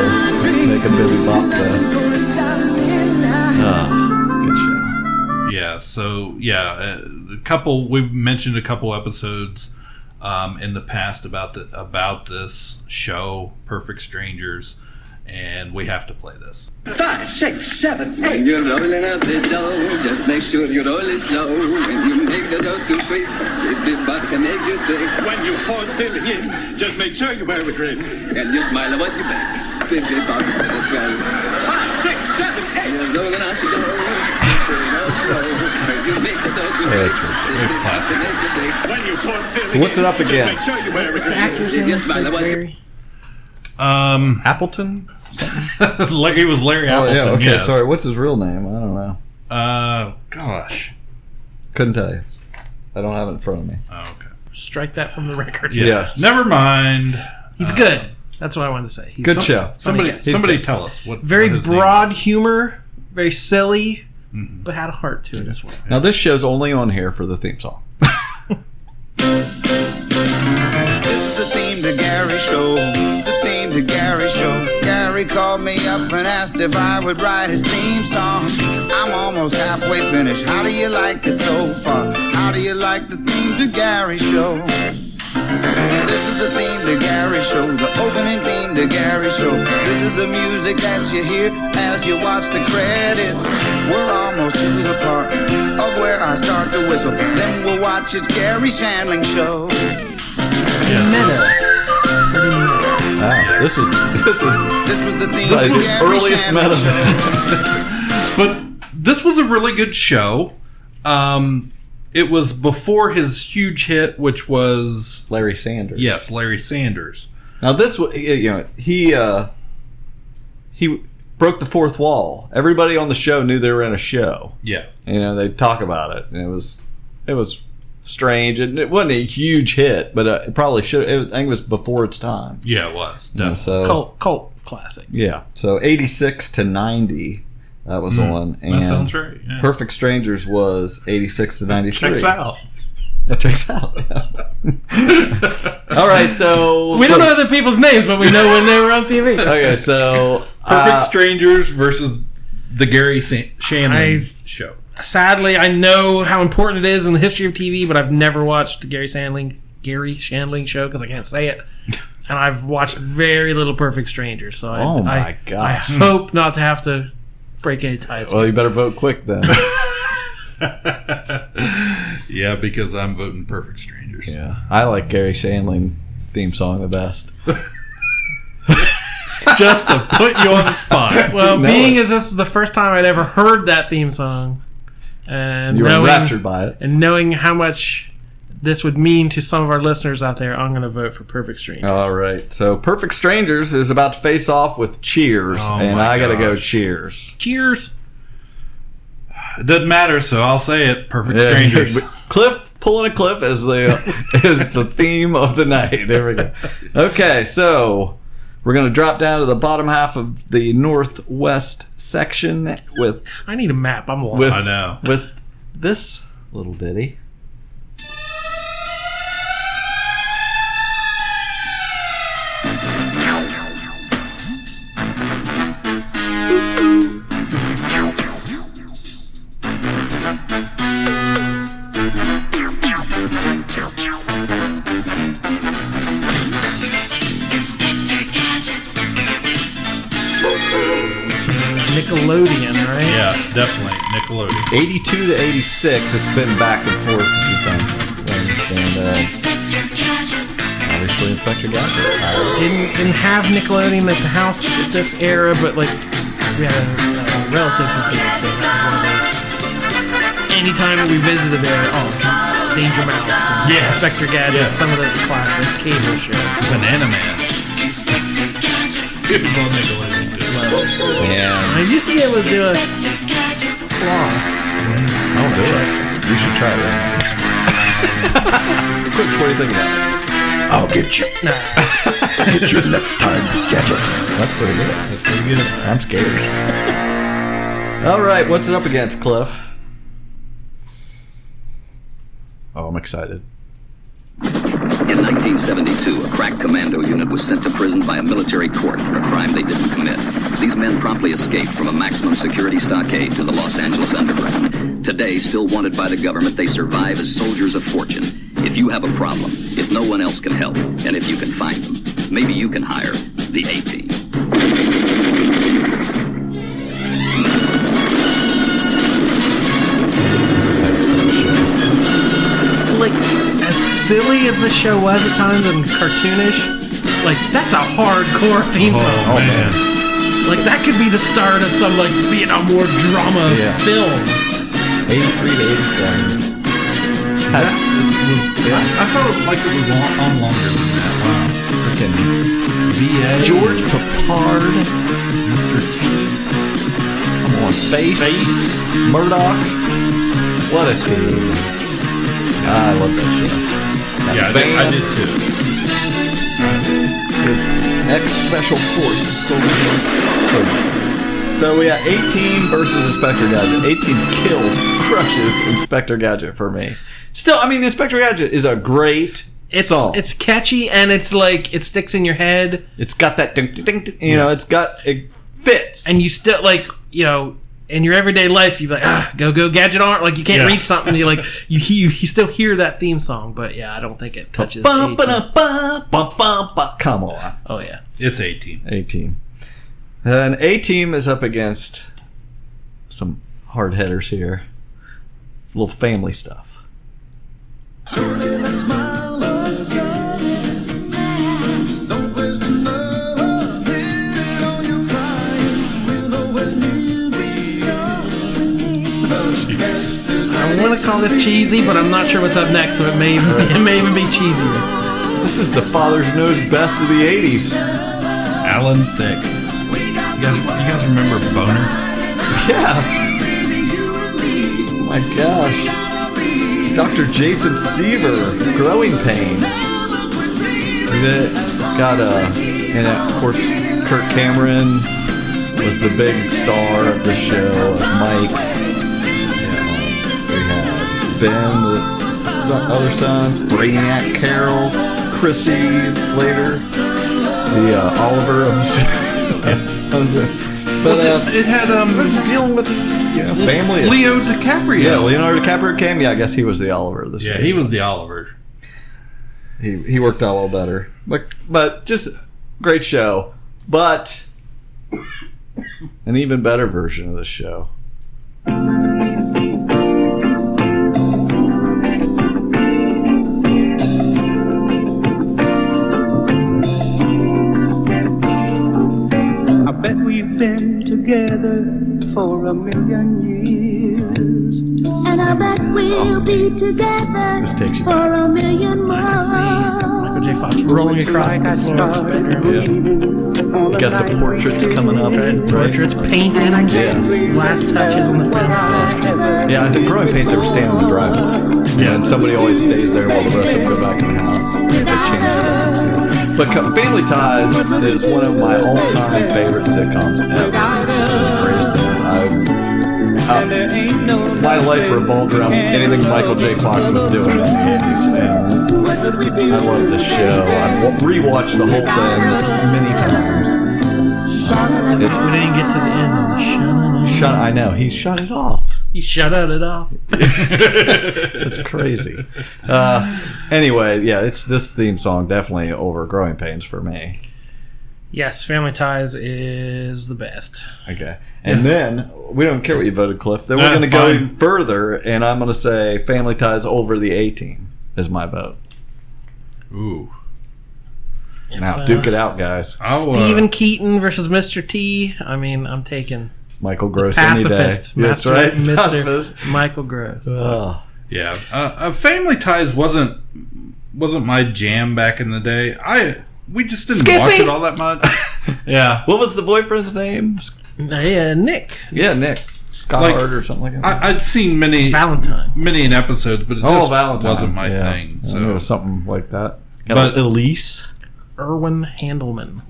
making Billy Bobka. Good show. Yeah, so we've mentioned a couple episodes in the past about this show, Perfect Strangers, and we have to play this. 5, 6, 7, 8. When you're rolling out the dough, just make sure you roll it slow. When you make the dough too quick, everybody can make you sick. When you pour filling in, just make sure you wear a grin. And you smile at what you make. Everybody, that's right. 5, 6, 7, 8. You're rolling out the dough, make sure you roll slow. When you make the dough too quick, everybody can make you sick. When you pour filling So what's it up in, against? just make sure you wear a grin. Actors And in you smile at what you Larry. Appleton? He was Larry Appleton. yeah. Okay, yes. sorry. What's his real name? I don't know. Gosh, couldn't tell you. I don't have it in front of me. Oh, okay. Strike that from the record. Yeah. Yes. Never mind. He's good. That's what I wanted to say. He's Good show. Somebody tell us what. Very what his name broad was. humor, very silly, but had a heart to it as well. Now this show's only on here for the theme song. This is the theme to Gary Show. The theme to Gary Show. Gary called me up and asked if I would write his theme song. I'm almost halfway finished. How do you like it so far? How do you like the theme to Gary Show? This is the theme to Gary Show. The opening theme to Gary Show. This is the music that you hear as you watch the credits. We're almost to the part of where I start to whistle. Then we'll watch It's Gary Shandling Show. This was This was the theme the to Gary earliest Shandling meta. Show. But this was a really good show. It was before his huge hit, which was Larry Sanders. yes, Larry Sanders. Now this, he broke the fourth wall. Everybody on the show knew they were in a show. Yeah, They'd talk about it, and it was strange. It wasn't a huge hit, but it probably should. I think it was before its time. yeah, it was. So Cult classic. yeah, so 86 to 90. That was on. And that sounds right. Yeah. Perfect Strangers was 86 to 93. Checks out. That checks out. All right, so We don't know other people's names, but we know when they were on TV. Okay, so Perfect Strangers versus the Gary Shandling show. Sadly, I know how important it is in the history of TV, but I've never watched the Gary Shandling show because I can't say it. And I've watched very little Perfect Strangers, so I hope not to have to break any ties. Well, you better vote quick then. Yeah, because I'm voting Perfect Strangers. Yeah, I like Gary Shandling theme song the best. Just to put you on the spot. Well, being as this is the first time I'd ever heard that theme song, and You were enraptured by it. and knowing how much this would mean to some of our listeners out there, I'm going to vote for Perfect Strangers. All right, so Perfect Strangers is about to face off with Cheers, Oh and my I got to go gosh. Cheers. Cheers. It doesn't matter, so I'll say it. Perfect Strangers. Cliff pulling a cliff is the theme of the night. There we go. Okay, so we're going to drop down to the bottom half of the northwest section with I need a map. I'm lost. I know. with this little ditty. Nickelodeon, right? Yeah, definitely. Nickelodeon. 82 to 86, it's been back and forth a few times. And obviously Inspector Gadget. Didn't have Nickelodeon at the house at this era, but like we had a relative who did, so that was one of those. Anytime we visited there, Danger Mouse, and Yes. Inspector Gadget, Yeah. some of those classic cable shows. Banana Man. It was on Nickelodeon too. Yeah. I used to be able to do a claw. I'll do it. You should try that. Quick, before you think about it. I'll get you. Get you next time, Gadget. That's pretty good. That's pretty good. I'm scared. All right, what's it up against, Cliff? Oh, I'm excited. In 1972, a crack commando unit was sent to prison by a military court for a crime they didn't commit. These men promptly escaped from a maximum security stockade to the Los Angeles underground. Today, still wanted by the government, they survive as soldiers of fortune. If you have a problem, if no one else can help, and if you can find them, maybe you can hire the A-Team. Like, as silly as the show was at times and cartoonish, like, that's a hardcore theme song. Oh, man. Like, that could be the start of some, like, Vietnam War drama Yeah. film. 83 to 87. I felt like it was on longer than that. Wow. Freaking VA. George Papard, Mr. T. come on, Face, Murdoch. What a team! I love that show. That Yeah, band, I did too. It's ex-special forces soldier. So we got 18 versus Inspector Gadget. 18 kills, crushes Inspector Gadget for me. Still, I mean, Inspector Gadget is a great song. It's catchy and it's like it sticks in your head. It's got that ding, ding, ding, you know. It fits, and you still like in your everyday life you're like go Gadget on, like you can't reach something, you like you still hear that theme song, but yeah, I don't think it touches 18. Come on. Oh yeah, it's 18. And A-Team is up against some hard hitters here. A little family stuff. I want to call this cheesy, but I'm not sure what's up next, so it may even be cheesier. This is the father's knows best of the 80s. Alan Thicke. You guys remember Boner? Yes. My gosh. Dr. Jason Seaver, Growing Pains. And of course, Kirk Cameron was the big star of the show. Mike. We had Ben, the other son, Brainiac Carol, Chrissy later, the Oliver of the show. But it had dealing with family. Leo DiCaprio. Yeah, Leonardo DiCaprio came. Yeah, I guess he was the Oliver of the show. Yeah, he was the Oliver. He worked out a little better, but just great show. But an even better version of the show. Bet we've been together for 1,000,000 years. And I bet we'll be together This takes you for 1,000,000 more. Michael J. Fox rolling across the floor of his bedroom. Got the portraits coming up. Portraits, painting, last touches on the film. Yeah, I think Growing Pains ever stand in the driveway. Yeah, and somebody always stays there while the rest of them go back in the house. They change the But Family Ties is one of my all-time favorite sitcoms ever. It's just the greatest things. My life revolved around anything Michael J. Fox was doing in the 80s. And I love the show. I've rewatched the whole thing many times. We didn't get to the end of the I know, he shut it off. He shut it off. That's crazy. Anyway, yeah, it's this theme song definitely over Growing Pains for me. Yes, Family Ties is the best. Okay. And then, we don't care what you voted, Cliff. Then we're going to go even further, and I'm going to say Family Ties over the A-Team is my vote. Ooh. Now, duke it out, guys. Stephen Keaton versus Mr. T. I mean, I'm taking Michael Gross any day. Pacifist. That's right. Mr. Pacifist. Michael Gross. Yeah. Family Ties wasn't my jam back in the day. We just didn't watch it all that much. Yeah. What was the boyfriend's name? Nick. Yeah, Nick. Scott Hart or something like that. I'd seen many in episodes, but it just wasn't my thing. So it was something like that. But Elise. Erwin Handelman.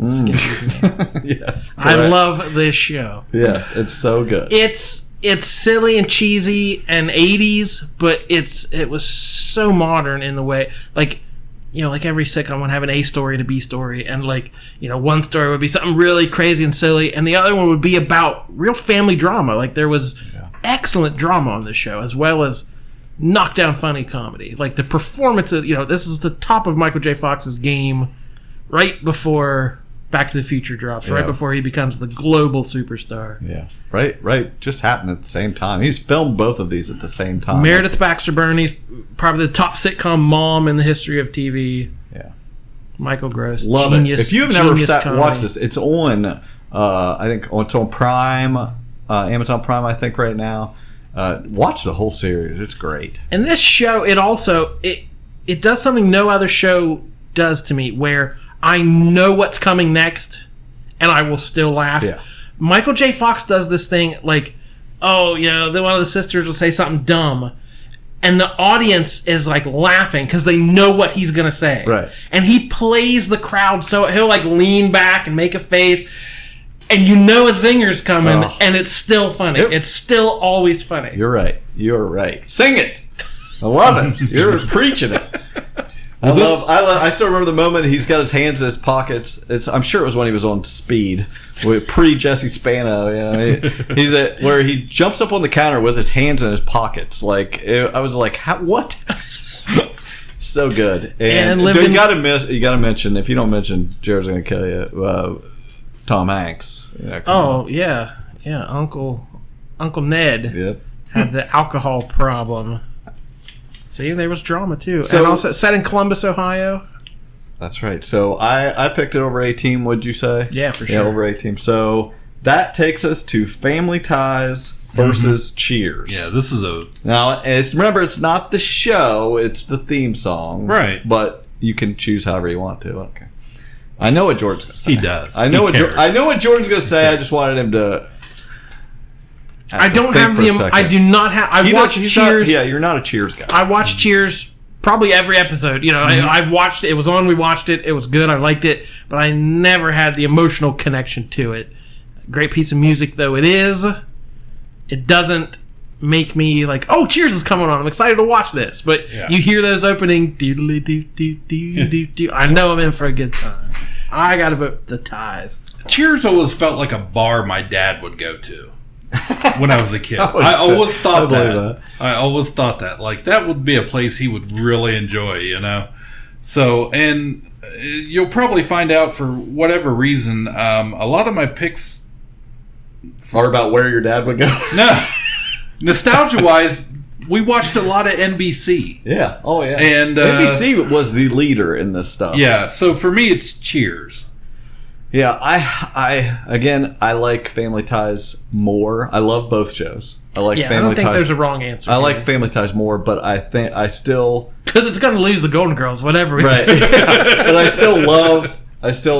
Yes. Correct. I love this show. Yes, it's so good. It's silly and cheesy and 80s, but it was so modern in the way, like every sitcom would have an A story and a B story, and one story would be something really crazy and silly, and the other one would be about real family drama. Like there was excellent drama on this show, as well as knockdown funny comedy. Like the performances, this is the top of Michael J. Fox's game right before Back to the Future drops, right before he becomes the global superstar. Yeah, right. Just happened at the same time. He's filmed both of these at the same time. Meredith Baxter Birney's probably the top sitcom mom in the history of TV. Yeah, Michael Gross, love genius, it. If you've never watched this, it's on. I think it's on Prime, Amazon Prime. I think right now, Watch the whole series. It's great. And this show, it does something no other show does to me, where I know what's coming next, and I will still laugh. Yeah. Michael J. Fox does this thing, like, one of the sisters will say something dumb, and the audience is like laughing because they know what he's gonna say. Right. And he plays the crowd, so he'll like lean back and make a face, and you know a zinger's coming, and it's still funny. Yep. It's still always funny. You're right. Sing it. I love it. You're preaching it. I still remember the moment he's got his hands in his pockets. I'm sure it was when he was on Speed, pre Jesse Spano. He's where he jumps up on the counter with his hands in his pockets. I was like, what? So good. And you got to mention, if you don't mention, Jared's going to kill you. Tom Hanks. Yeah, Uncle Ned. Yep. Had the alcohol problem. See, there was drama too. So, and also set in Columbus, Ohio. That's right. So I picked it over A-Team, would you say? Yeah, for sure. Yeah, over A-Team. So that takes us to Family Ties versus Cheers. Yeah, this is Now, remember, it's not the show, it's the theme song. Right. But you can choose however you want to. Okay. I know what Jordan's going to say. He does. I know what Jordan's going to say. I just wanted him to... I don't have the... I do not have... I watched Cheers... You're not a Cheers guy. I watched Cheers probably every episode. I watched it. It was on. We watched it. It was good. I liked it. But I never had the emotional connection to it. Great piece of music, though it is. It doesn't make me like, oh, Cheers is coming on. I'm excited to watch this. But you hear those opening... I know I'm in for a good time. I got to vote the Ties. Cheers always felt like a bar my dad would go to. When I was a kid, I always thought that. I always thought that, like, that would be a place he would really enjoy, So, and you'll probably find out for whatever reason, a lot of my picks are about where your dad would go. No, nostalgia-wise, we watched a lot of NBC. Yeah. Oh yeah. And NBC was the leader in this stuff. Yeah. So for me, it's Cheers. Yeah, I like Family Ties more. I love both shows. I like Family Ties. I don't think there's a wrong answer. I like Family Ties more, but I think I still because it's going to lose the Golden Girls, whatever. Right. But I still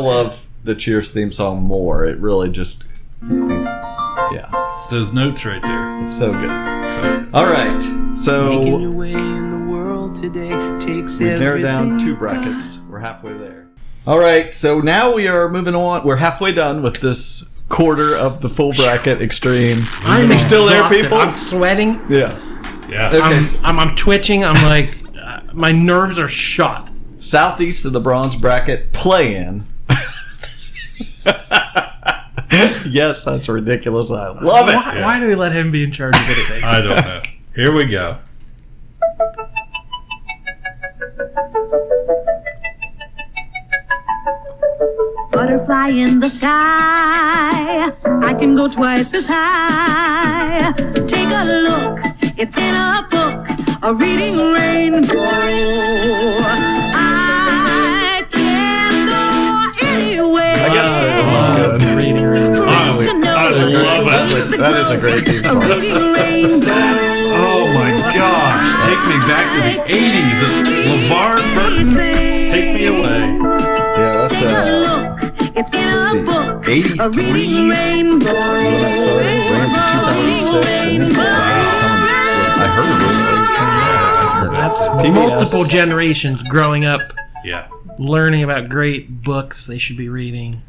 love the Cheers theme song more. It really just it's those notes right there. It's so good. All right, so making your way in the world today takes we narrowed down 2 brackets. We're halfway there. All right, so now we are moving on. We're halfway done with this quarter of the full bracket extreme. I'm still there, people. I'm sweating. Yeah. Okay. I'm twitching. I'm like, my nerves are shot. Southeast of the bronze bracket, play-in. Yes, that's ridiculous. I love it. Why do we let him be in charge of anything? I don't know. Here we go. Butterfly in the sky, I can go twice as high. Take a look, it's in a book, a reading rainbow. I can go anywhere. I gotta say, this is good. I love it. That is a great theme song. Oh my gosh. Take me back to the 80s. LeVar Burton, take me away. Yeah, that's it's in a book, 83. a reading rainbow. When I started, 2006. I heard it was That's multiple generations growing up. Yeah. Learning about great books they should be reading.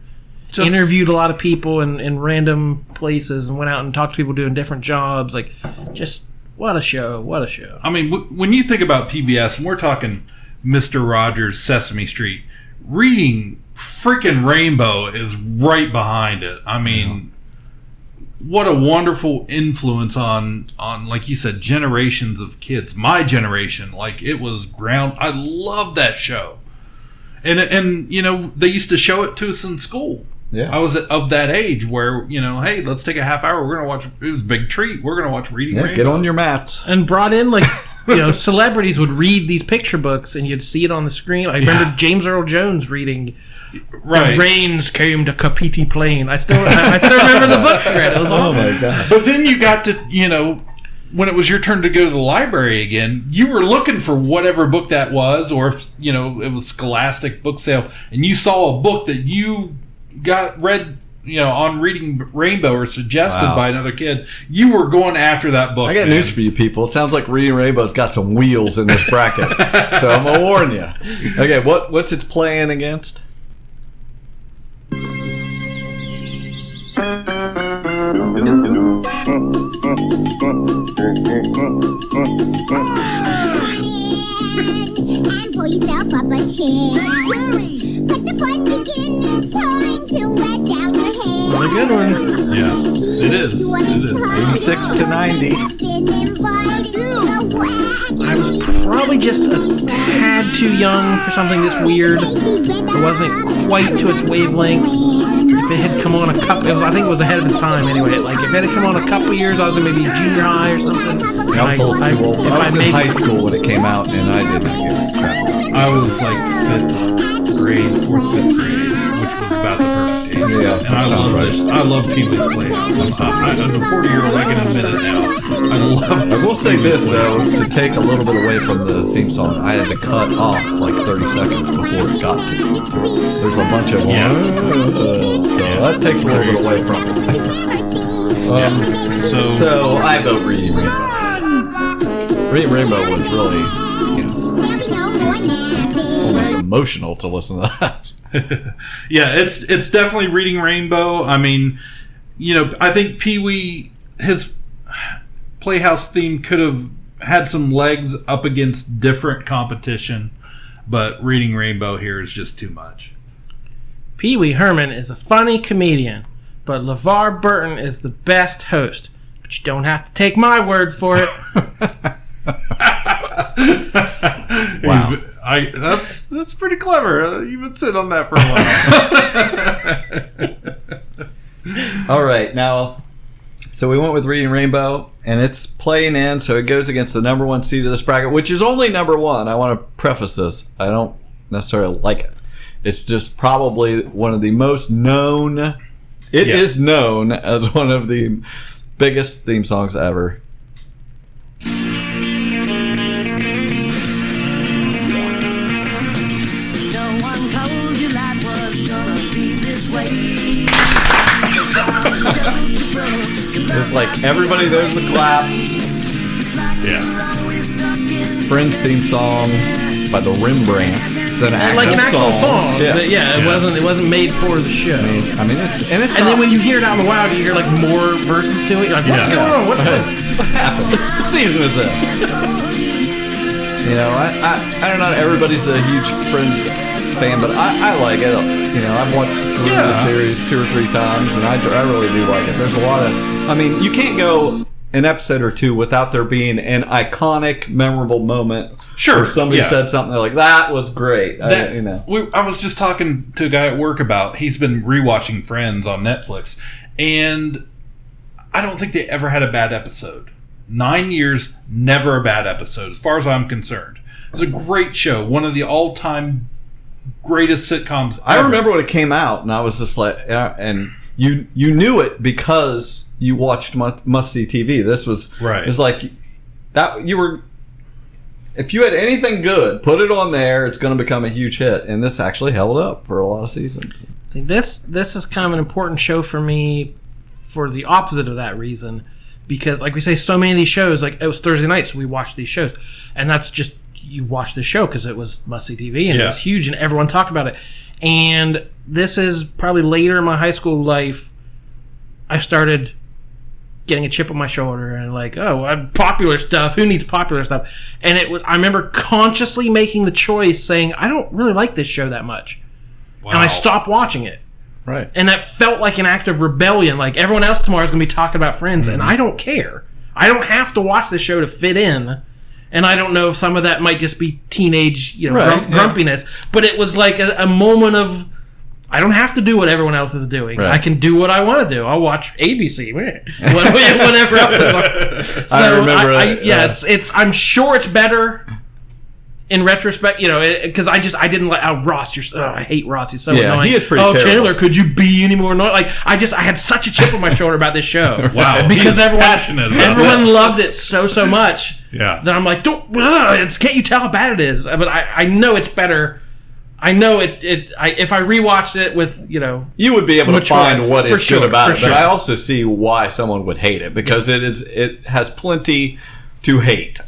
Interviewed a lot of people in random places and went out and talked to people doing different jobs. Like, just what a show! What a show! I mean, when you think about PBS, and we're talking Mr. Rogers' Sesame Street, reading freaking Rainbow is right behind it. I mean, what a wonderful influence on like you said, generations of kids. My generation, like, it was I love that show. And they used to show it to us in school. Yeah. I was of that age where, hey, let's take a half hour. We're going to watch, it was a big treat. We're going to watch Reading Rainbow. Get on your mats. And brought in, like, celebrities would read these picture books and you'd see it on the screen. I remember James Earl Jones reading, right. Rains came to Kapiti Plain. I still remember the book I read. It was awesome. Oh my God. But then you got to, when it was your turn to go to the library again, you were looking for whatever book that was, or if it was Scholastic book sale, and you saw a book that you got read, on Reading Rainbow or suggested by another kid, you were going after that book. I got news for you people. It sounds like Reading Rainbow's got some wheels in this bracket, so I'm gonna warn you. Okay, what's it playing against? And pull yourself up a chair. Let the fun begin. It's time to let down your hair. What a good one. Yeah, it is. 86 to 90. I was probably just a tad too young for something this weird. It wasn't quite to its wavelength. If it had come on a couple, I think it was ahead of its time anyway. Like if it had come on a couple years, I was in maybe junior high or something. I was a little too old. I was in high school when it came out, and I didn't give a crap. I was like 5th grade, 5th grade, which was about the perfect age. Yeah, and I love this. I love Pee-wee's Playhouse. As a 40-year-old, I can admit it now. I love. I will say this though, to take a little bit away from the theme song, I had to cut off like 30 seconds before it got to. There's a bunch of so that takes a little bit away from it. So I vote Reading Rainbow. Reading Rainbow was really, almost emotional to listen to that. Yeah, it's definitely Reading Rainbow. I mean, I think Pee-wee, his Playhouse theme could have had some legs up against different competition, but Reading Rainbow here is just too much. Pee-wee Herman is a funny comedian, but LeVar Burton is the best host. But you don't have to take my word for it. Wow. That's pretty clever. You've been sitting on that for a while. All right, now, so we went with Reading Rainbow, and it's playing in, so it goes against the number 1 seed of this bracket, which is only number 1. I want to preface this. I don't necessarily like it. It's just probably one of the most known. It is known as one of the biggest theme songs ever. It's like everybody knows the clap. Yeah. Friends theme song by the Rembrandts. Like an actual song. Yeah. But it wasn't made for the show. I mean, it's and then when you hear it out loud, you hear like more verses to it. You're like, what's going on? What's what happened? What season is this? I don't know. Everybody's a huge Friends fan, but I like it. I've watched the series 2 or 3 times, and I really do like it. There's a lot of. I mean, you can't go an episode or 2 without there being an iconic, memorable moment. Sure, where somebody said something like that was great. I was just talking to a guy at work about. He's been rewatching Friends on Netflix, and I don't think they ever had a bad episode. 9 years, never a bad episode, as far as I'm concerned. It's a great show, one of the all-time greatest sitcoms ever. I remember when it came out, and I was just like, and you knew it because you watched must-see TV. This was right. It's like that you were. If you had anything good, put it on there. It's going to become a huge hit, and this actually held up for a lot of seasons. See, this is kind of an important show for me for the opposite of that reason, because like we say, so many of these shows, like it was Thursday night, so we watched these shows, and that's just. You watch the show because it was must-see TV and it was huge and everyone talked about it. And this is probably later in my high school life, I started getting a chip on my shoulder and like, popular stuff. Who needs popular stuff? And I remember consciously making the choice saying, I don't really like this show that much. Wow. And I stopped watching it. Right. And that felt like an act of rebellion. Like everyone else tomorrow is going to be talking about Friends and I don't care. I don't have to watch this show to fit in. And I don't know if some of that might just be teenage, grumpiness. But it was like a moment of, I don't have to do what everyone else is doing. Right. I can do what I want to do. I'll watch ABC, whatever else is on. So I remember I'm sure it's better in retrospect, because I didn't like Ross. I hate Ross. He's so annoying. He is pretty terrible. Chandler, could you be any more annoying? Like I had such a chip on my shoulder about this show. Wow, because everyone this. loved it so much. Yeah, that I'm like, can't you tell how bad it is? But I know it's better. I know it. If I rewatched it with you would be able to find what is good about it. Sure. But I also see why someone would hate it because it has plenty to hate.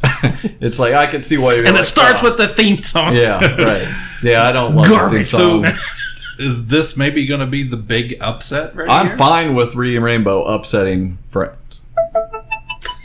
It's like I can see why you're. And it starts with the theme song. Yeah, right. Yeah, I don't love the theme song. So, is this maybe going to be the big upset right I'm here? fine with Reading Rainbow upsetting Friends.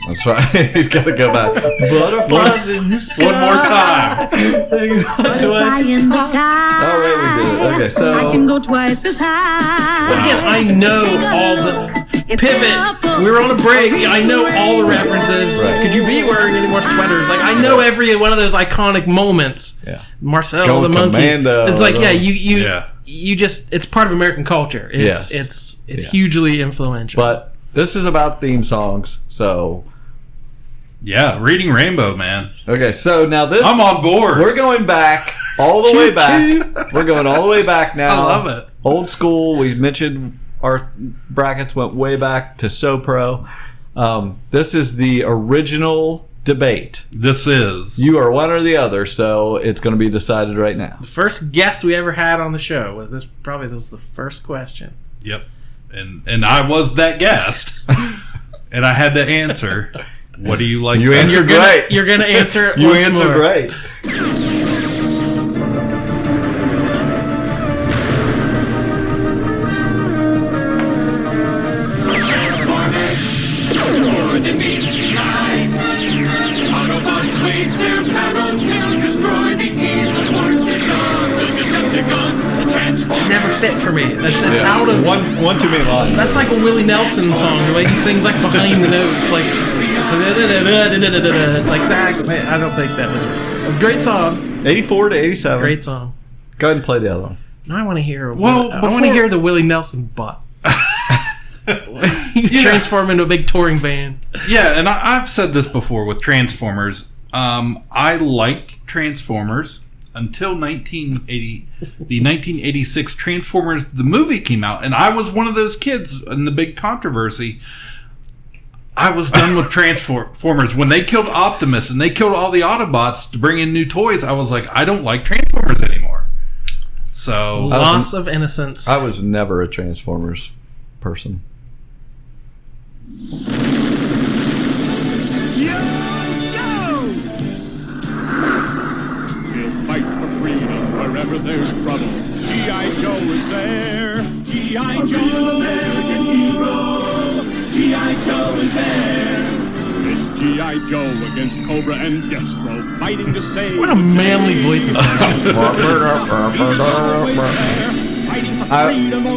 That's right. He's got to go back. Butterflies in the sky. One more time. Butterfly in the sky. All right, we did it. Okay, so I can go twice as high. But again, I know all the pivot. We were on a break. I know all the references. Right. Could you be wearing any more sweaters? Like I know every one of those iconic moments. Yeah. Marcel Go the monkey. Commando, it's like you just it's part of American culture. It's hugely influential. But this is about theme songs, so yeah, Reading Rainbow, man. Okay, so now this I'm on board. We're going back all the way back. We're going all the way back now. I love it. Old school. We mentioned our brackets went way back to SoPro. This is the original debate. This is. You are one or the other, so it's going to be decided right now. The first guest we ever had on the show was this. Probably was the first question. Yep, and I was that guest, and I had to answer. What do you like? You answered great. You're gonna answer it. You once answered more. great. Never fit for me. That's out of one too many lines. That's like a Willie Nelson song. The way he sings like behind the notes, like it's like that. Man, I don't think that was a great song. 84 to 87. Great song. Go ahead and play the other one. Now I want to hear. Well, I want to hear the Willie Nelson butt. You transform into a big touring band. Yeah, and I've said this before with Transformers. I liked Transformers until 1980. The 1986 Transformers, the movie came out, and I was one of those kids in the big controversy. I was done with Transformers. When they killed Optimus and they killed all the Autobots to bring in new toys, I was like, I don't like Transformers anymore. So loss of innocence. I was never a Transformers person. Fight for freedom wherever there's trouble. G.I. Joe is there. G.I. Joe, American hero. G.I. Joe is there. It's G.I. Joe against Cobra and Destro, fighting to save. What a manly voice is that?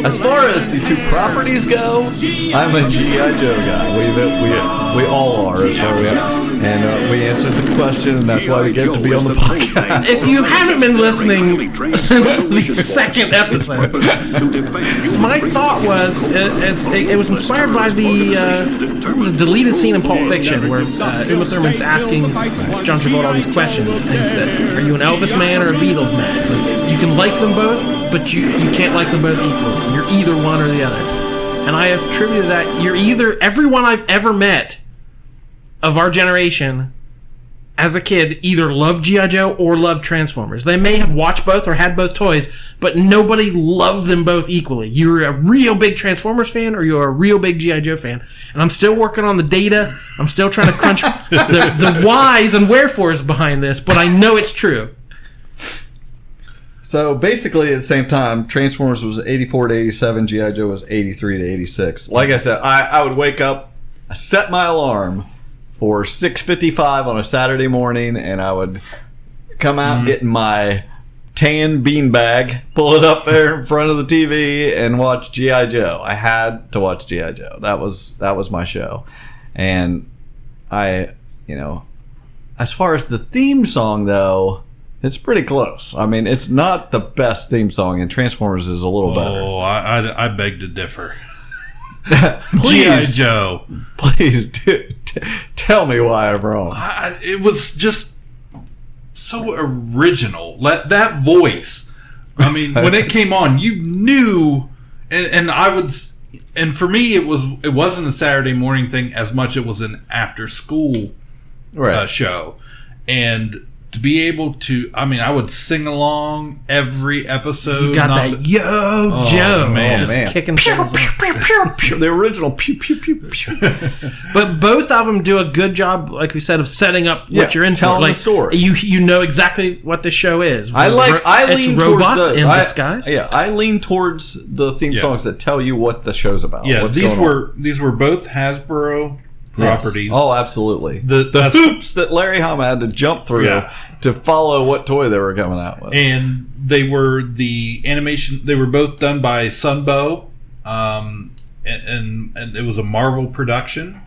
As far as the two properties go, I'm a G.I. Joe guy. We all are as far as we are. And we answered the question, and that's why we get to be on the podcast. If you haven't been listening since the second episode, my thought was it was inspired by the deleted scene in Pulp Fiction where Uma Thurman's asking John Travolta all these questions, and he said, "Are you an Elvis man or a Beatles man? Like, you can like them both, but you can't like them both equally. You're either one or the other." And I attributed that you're either everyone I've ever met of our generation as a kid either loved G.I. Joe or loved Transformers. They may have watched both or had both toys, but nobody loved them both equally. You're a real big Transformers fan or you're a real big G.I. Joe fan. And I'm still working on the data. I'm still trying to crunch the whys and wherefores behind this, but I know it's true. So basically at the same time, Transformers was 84 to 87, G.I. Joe was 83 to 86. Like I said, I would wake up, I set my alarm for 6:55 on a Saturday morning, and I would come out, get in my tan beanbag, pull it up there in front of the TV, and watch G.I. Joe. I had to watch G.I. Joe. That was my show. And as far as the theme song, though, it's pretty close. I mean, it's not the best theme song, and Transformers is a little better. Oh, I beg to differ. G.I. Joe. Please tell me why I'm wrong. It was just so original. That voice. I mean, when it came on, you knew, and I would, and for me, it wasn't a Saturday morning thing as much. It was an after school show, and to be able to, I mean, I would sing along every episode. You got that Joe, man, just kicking things off. The original pew pew pew pew. But both of them do a good job, like we said, of setting up what you're into. Telling like, the story. You know exactly what the show is. I lean robots towards those. in disguise. I lean towards the theme songs that tell you what the show's about. Yeah, these were both Hasbro properties. Yes. Oh, absolutely. The hoops that Larry Hama had to jump through to follow what toy they were coming out with. And they were the animation. They were both done by Sunbow, and it was a Marvel production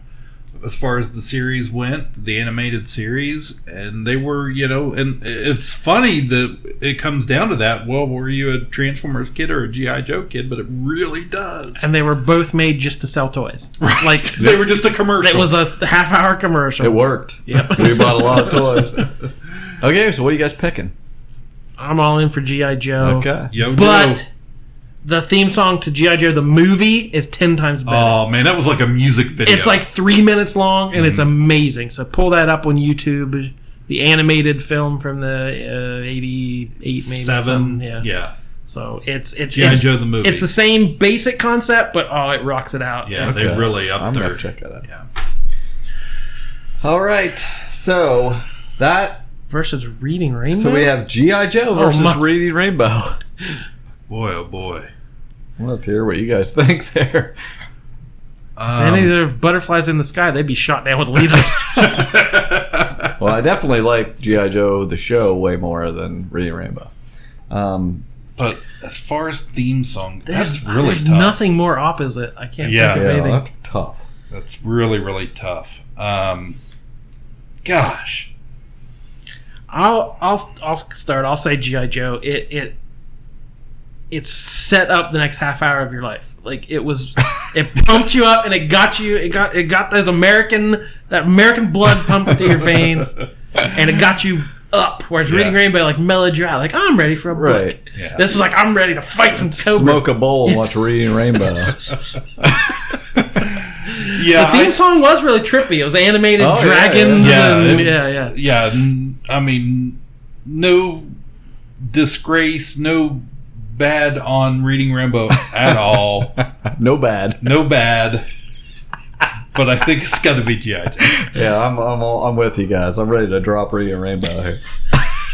as far as the series went, the animated series. And they were, and it's funny that it comes down to that. Well, were you a Transformers kid or a G.I. Joe kid? But it really does. And they were both made just to sell toys. Right. Like they were just a commercial. It was a half-hour commercial. It worked. Yep. We bought a lot of toys. Okay, so what are you guys picking? I'm all in for G.I. Joe. Okay. But the theme song to G.I. Joe, the movie, is 10 times better. Oh, man, that was like a music video. It's like 3 minutes long, and it's amazing. So pull that up on YouTube. The animated film from the 88, maybe. 7. Yeah. So it's G.I. Joe the movie. It's the same basic concept, but it rocks it out. Yeah, they really upped I'm their... going to check that out. Yeah. All right. So that... Versus Reading Rainbow? So we have G.I. Joe versus Reading Rainbow. Boy, oh boy. I want to hear what you guys think there. Any of the butterflies in the sky, they'd be shot down with lasers. Well, I definitely like G.I. Joe, the show, way more than Reading Rainbow. But as far as theme song, that's really there's tough. nothing more opposite. I can't think of anything. That's tough. That's really, really tough. Gosh. I'll start. I'll say G.I. Joe. It set up the next half hour of your life. Like it pumped you up and it got that American blood pumped through your veins, and it got you up. Whereas Reading Rainbow mellowed you out. Like I'm ready for a book. Right. Yeah. This is like I'm ready to fight some cobra. Smoke a bowl and watch Reading Rainbow. The theme song was really trippy. It was animated dragons. Yeah. I mean, no disgrace, no bad on Reading Rainbow at all. No bad. But I think it's got to be G.I. Joe. Yeah, I'm with you guys. I'm ready to drop Reading Rainbow here.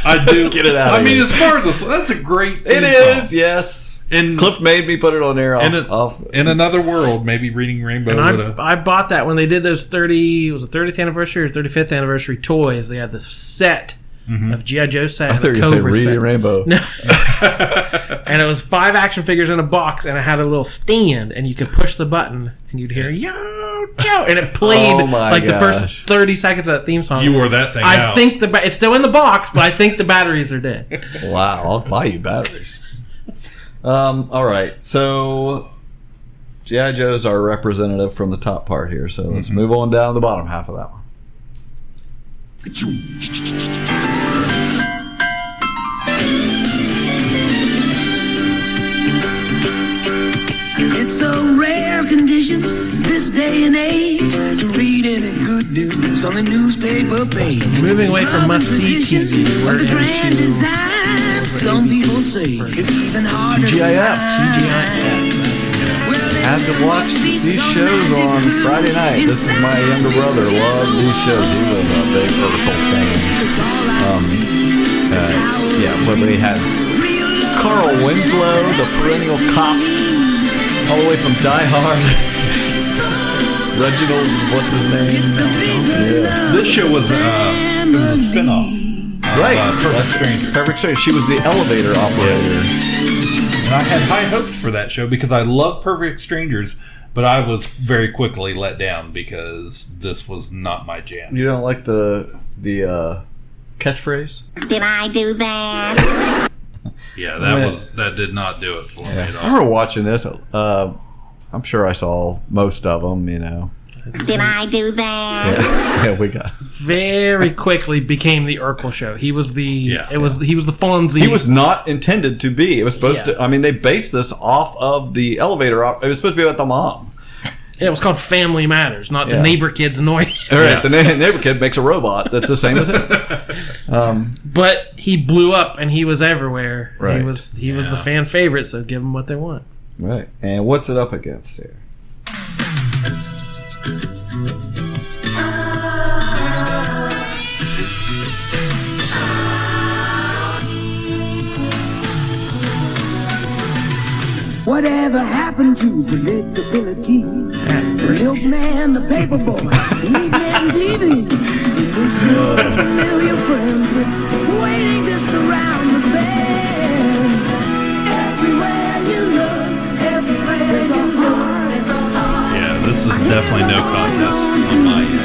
I do. Get it out. I mean, as far as that's a great theme It is, song. yes. And Cliff made me put it on there. In another world, maybe Reading Rainbow would have. I bought that when they did those 30th anniversary or 35th anniversary toys. They had this set of G.I. Joe set. I thought you were saying Reading Rainbow. No. And it was 5 action figures in a box, and it had a little stand, and you could push the button, and you'd hear Yo Joe, and it played the first 30 seconds of that theme song. You wore that thing out. I think it's still in the box, but I think the batteries are dead. Wow, I'll buy you batteries. All right, so G.I. Joe's our representative from the top part here, so let's move on down the bottom half of that one. It's a rare condition this day and age to read any good news on the newspaper page. Moving away from must-see TV. Of the grand design, some people say it's even harder TGIF. Had to watch these shows on Friday night. This is my younger brother. Loved these shows. He was a big Urkel fan. Where they had Carl Winslow, the perennial cop, all the way from Die Hard. Reginald, what's his name? Yeah. This show was a spinoff. Right. Perfect Stranger. Perfect Stranger. She was the elevator operator. And I had high hopes for that show because I love Perfect Strangers, but I was very quickly let down because this was not my jam. You don't like the catchphrase? Did I do that? Yeah, that did not do it for me at all. I remember watching this. I'm sure I saw most of them, Did I do that? Yeah, we got. Very quickly became the Urkel show. He was the he was the Fonzie. He was not intended to be. It was supposed to. I mean, they based this off of the elevator. It was supposed to be about the mom. Yeah, it was called Family Matters, not the neighbor kid's annoying. All right, the neighbor kid makes a robot that's the same as him. But he blew up and he was everywhere. Right. He was the fan favorite, so give them what they want. Right. And what's it up against here? Whatever happened to predictability? The milkman, the paperboy, evening TV. It's your familiar friends, but waiting just around the bend. Everywhere you look, everywhere there's a heart, there's a heart. Yeah, this is definitely no contest on my end.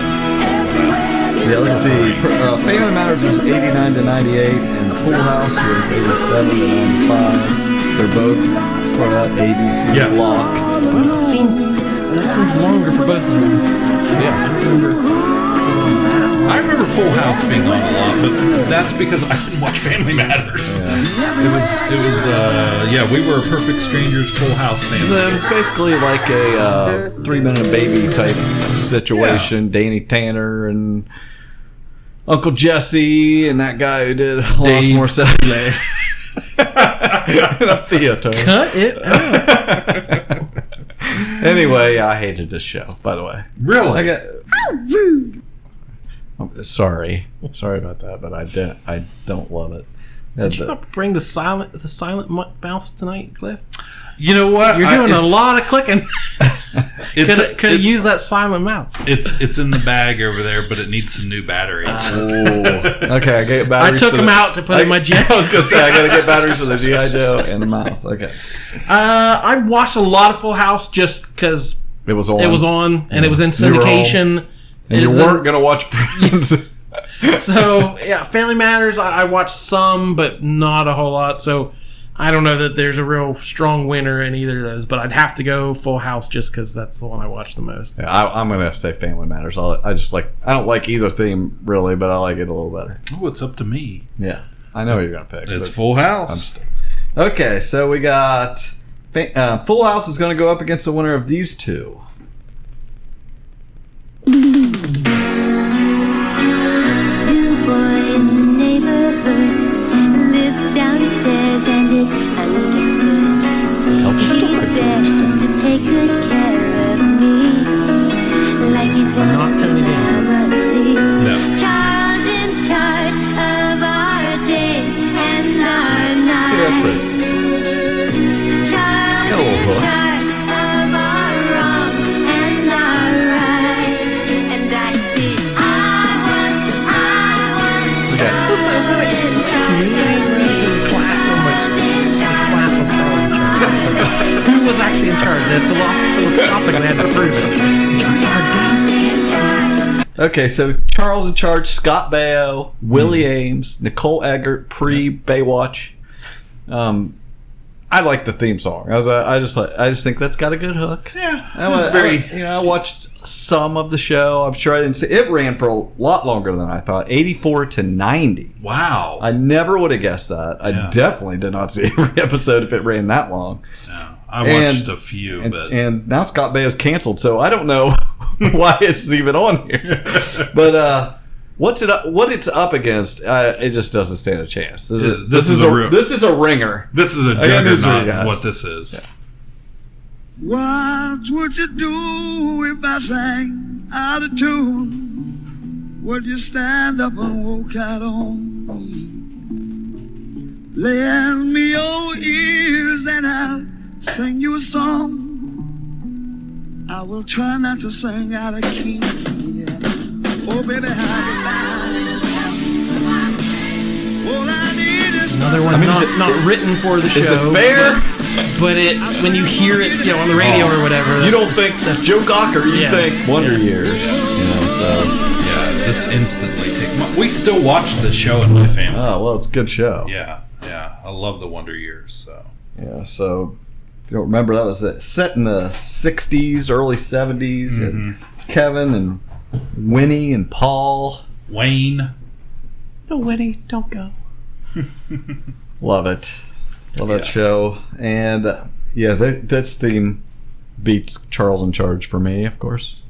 Yeah, let's see. Family Matters was 89 to 98, and Full House was 87 to 95. They're both part of that ABC block. That seems longer for both of them. Yeah. I remember Full House being on a lot, but that's because I didn't watch Family Matters. Yeah. We Were Perfect Strangers, Full House fans. So it was basically like a 3 Minute Baby type situation. Yeah. Danny Tanner and Uncle Jesse and that guy who did Lost More Saturday. In a theater. Cut it out. Anyway, I hated this show, by the way. Really? How rude. Sorry about that, but I don't love it. Did you not bring the silent mouse tonight, Cliff? You know what? You're doing a lot of clicking. Could have used that silent mouse. It's in the bag over there, but it needs some new batteries. Okay, I get batteries. I took them out to put in my G.I. I was gonna say I gotta get batteries for the G.I. Joe and the mouse. Okay. I watched a lot of Full House just because it was on. And it was in syndication. And you weren't gonna watch Friends. So yeah, Family Matters. I watched some, but not a whole lot. So I don't know that there's a real strong winner in either of those, but I'd have to go Full House just because that's the one I watch the most. Yeah, I'm gonna say Family Matters. I don't like either theme really, but I like it a little better. Oh, it's up to me. Yeah, I know what you're gonna pick. It's Full House. Okay, so we got Full House is gonna go up against the winner of these two. Downstairs and it's understood. He's there just to take good care of me. Like he's running the family. No. Charles in charge of our days and our nights. Charles in charge of our wrongs and our rights. And I see I want Charles in charge of me. Who was actually in charge? That's philosophical. They had to prove it. Okay, so Charles in charge, Scott Baio, Willie Ames, Nicole Eggert, pre-Baywatch. I like the theme song. I just think that's got a good hook. Yeah, I watched some of the show. I'm sure I didn't see it. Ran for a lot longer than I thought. 84 to 90. Wow. I never would have guessed that. I definitely did not see every episode if it ran that long. No, I watched a few, and now Scott Baio's canceled, so I don't know why it's even on here. But what it's up against, it just doesn't stand a chance. This is a ringer. This is a juggernaut. Is what this is. Yeah. What would you do if I sang out of tune? Would you stand up and walk out on me? Lend me your ears and I'll sing you a song. I will try not to sing out of key. Yeah. Oh, baby, how you like? All I need is another one not written for the show. Is it fair? But when you hear it, on the radio or whatever, you don't think Joe Cocker. You think Wonder Years. This instantly takes. We still watch the show in my family. Oh well, it's a good show. Yeah. I love the Wonder Years. So if you don't remember, that was set in the '60s, early '70s, and Kevin and Winnie and Paul. Wayne. No, Winnie, don't go. Love it. Love that show. And this theme beats Charles in Charge for me, of course.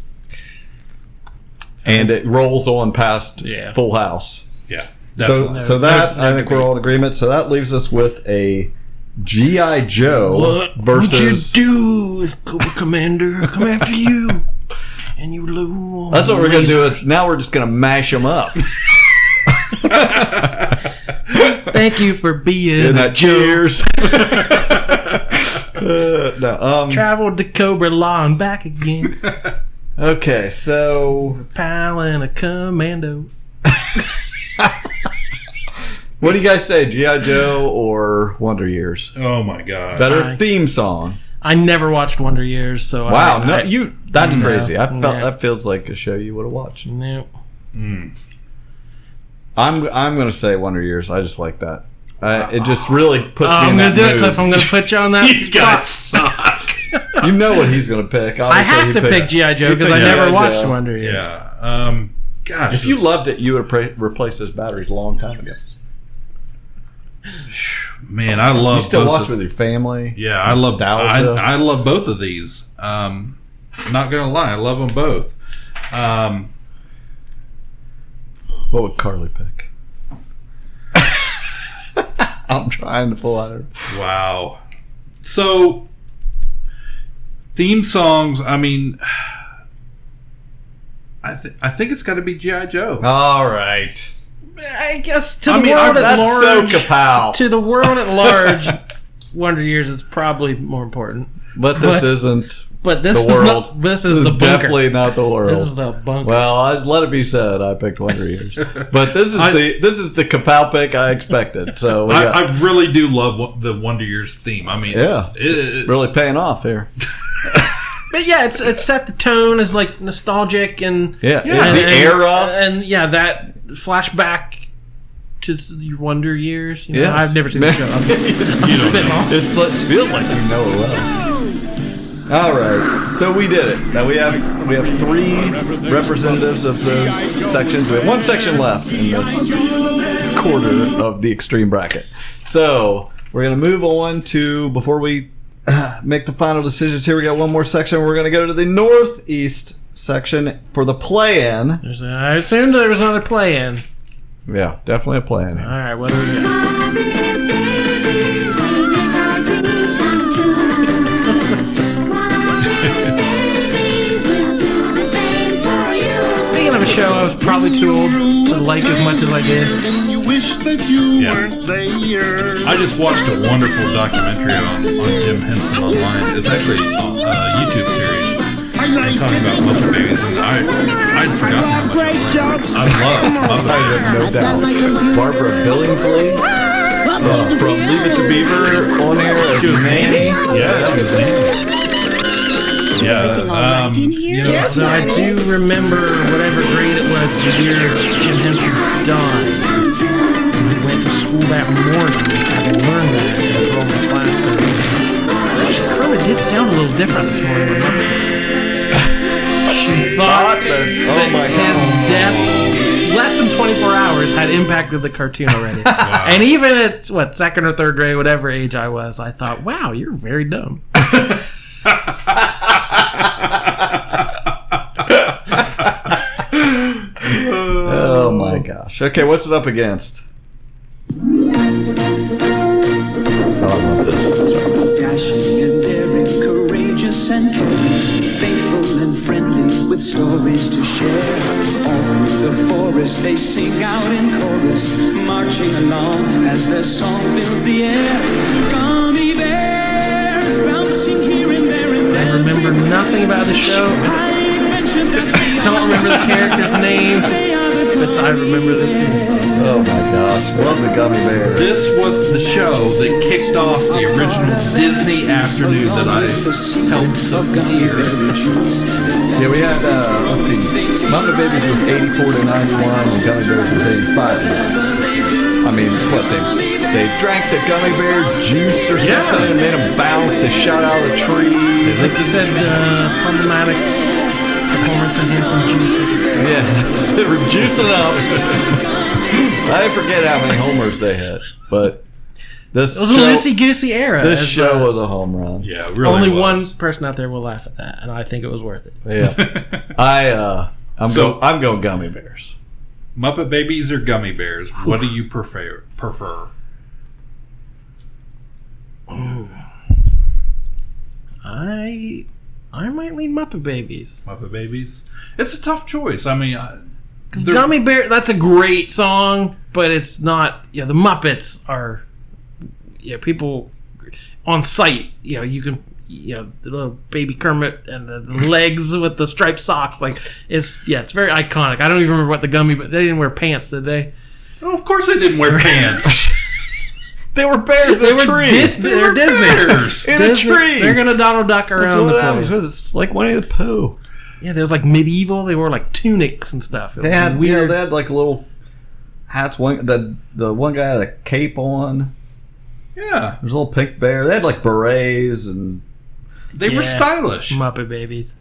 And it rolls on past Full House. Yeah. So that, I think we're all in agreement. So that leaves us with a G.I. Joe versus... What you do if Cobra Commander come after you and you lose? That's what we're going to do. Is now we're just going to mash them up. Thank you for being a cheers. Traveled to Cobra Law and back again. Okay, so Pal and a commando. What do you guys say, G.I. Joe or Wonder Years? Oh my god! Better theme song. I never watched Wonder Years, so wow, that's crazy. I felt that feels like a show you would have watched. No. I'm going to say Wonder Years. I just like that. It just really puts me in that mood. I'm going to do it, Cliff. I'm going to put you on that These guys suck. You know what he's going to pick. I have to pick G.I. Joe because I never watched Wonder Years. Yeah. Gosh. If you loved it, you would have replaced those batteries a long time ago. Man, I love. You still watch with your family? Yeah, I love. I love both of these. Not gonna lie, I love them both. What would Carly pick? I'm trying to pull out her. Wow. So, theme songs. I mean, I think it's got to be G.I. Joe. All right. I guess to the world at large. So Ka-Pow. To the world at large, Wonder Years is probably more important. But this isn't. But this the is world. not. This is the bunker. Definitely not the world. This is the bunker. Well, as let it be said, I picked Wonder Years. But this is the Ka-Pow pick I expected. So I really do love the Wonder Years theme. I mean, it's really paying off here. But yeah, it's set the tone as like nostalgic and the era and that flashback to your Wonder Years. You know, I've never seen the show. It feels like you know it well. All right, so we did it. Now we have 3 representatives of those sections. We have 1 section left in this quarter of the extreme bracket. So we're gonna move on to, before we make the final decisions here, we got one more section. We're gonna go to the Northeast section for the play-in. I assumed there was another play-in. Yeah, definitely a play-in here. All right, what do we got? Speaking of a show I was probably too old to like as much as I did. I just watched a wonderful documentary on Jim Henson online. It's actually a YouTube series. I'm talking about Muppet Babies, and I'd forgotten how much I love it. No doubt. Barbara Billingsley from Leave It to Beaver on air as Nanny. Yeah, she was Nanny. Yeah, So I do remember whatever grade it was the year Jim Henson died. We went to school that morning. I learned that in a Roman class. She kind of did sound a little different this morning. She thought that his death, less than 24 hours, had impacted the cartoon already. Wow. And even at, 2nd or 3rd grade, whatever age I was, I thought, wow, you're very dumb. Oh my gosh. Okay, what's it up against? Oh, I love this. Dashing and daring, courageous and caring, faithful and friendly with stories to share. All through the forest they sing out in chorus, marching along as their song fills the air. Gummy bears bouncing here and there and I remember nothing about the show. I don't remember the character's name, but I remember this thing. Oh my gosh, love the Gummy Bears. This was the show that kicked off the original Disney afternoon that I helped so dear. Yeah, we had, let's see, Muppet Babies was 84 to 91, and Gummy Bears was 85 to 90. I mean, what, they drank the Gummy Bear juice or something and made them bounce, they shot out of the tree. Like you said, problematic performance enhancing juices. Yeah, they were juicing up. I forget how many homers they hit, but this It was a loosey-goosey era. This show was a home run. Yeah, it really Only was. one person out there will laugh at that, and I think it was worth it. Yeah, I'm going gummy bears. Muppet Babies or Gummy Bears? What do you prefer? I might lean Muppet Babies. Muppet Babies. It's a tough choice. I mean, Gummy Bear, that's a great song, but it's not. The Muppets are. People on site. You can. The little baby Kermit and the legs with the striped socks. It's very iconic. I don't even remember what but they didn't wear pants, did they? Oh, of course they didn't wear pants. They were bears in a tree. They were Disney bears in a tree. They're gonna Donald Duck around. That's what happens with it. It's like Winnie the Pooh. Yeah, there was medieval. They wore tunics and stuff. It They was had weird. they had little hats. The one guy had a cape on. Yeah, there's a little pink bear. They had berets and they were stylish. Muppet Babies.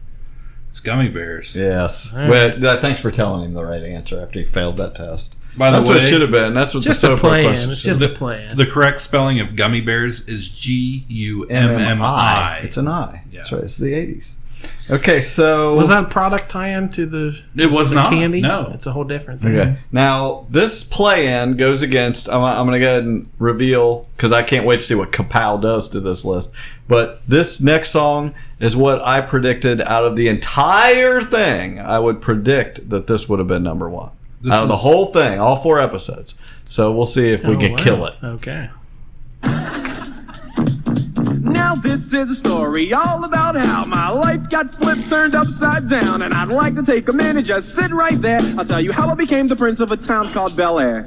It's Gummy Bears. Yes. Right. But thanks for telling him the right answer after he failed that test. By the That's way, what it should have been. That's what just the a play in. It's question just a play in. The correct spelling of Gummy Bears is G-U-M-M-I. It's an I. Yeah. That's right. It's the 80s. Okay, so Was that a product tie-in to the? It was the not. candy. No. It's a whole different thing. Okay. Now, this play-in goes against... I'm going to go ahead and reveal, because I can't wait to see what Ka-Pow does to this list. But this next song is what I predicted out of the entire thing. I would predict that this would have been number one. Out of the whole thing, all 4 episodes. So we'll see if we can kill it. Okay. Now this is a story all about how my life got flipped, turned upside down, and I'd like to take a minute, just sit right there. I'll tell you how I became the prince of a town called Bel Air.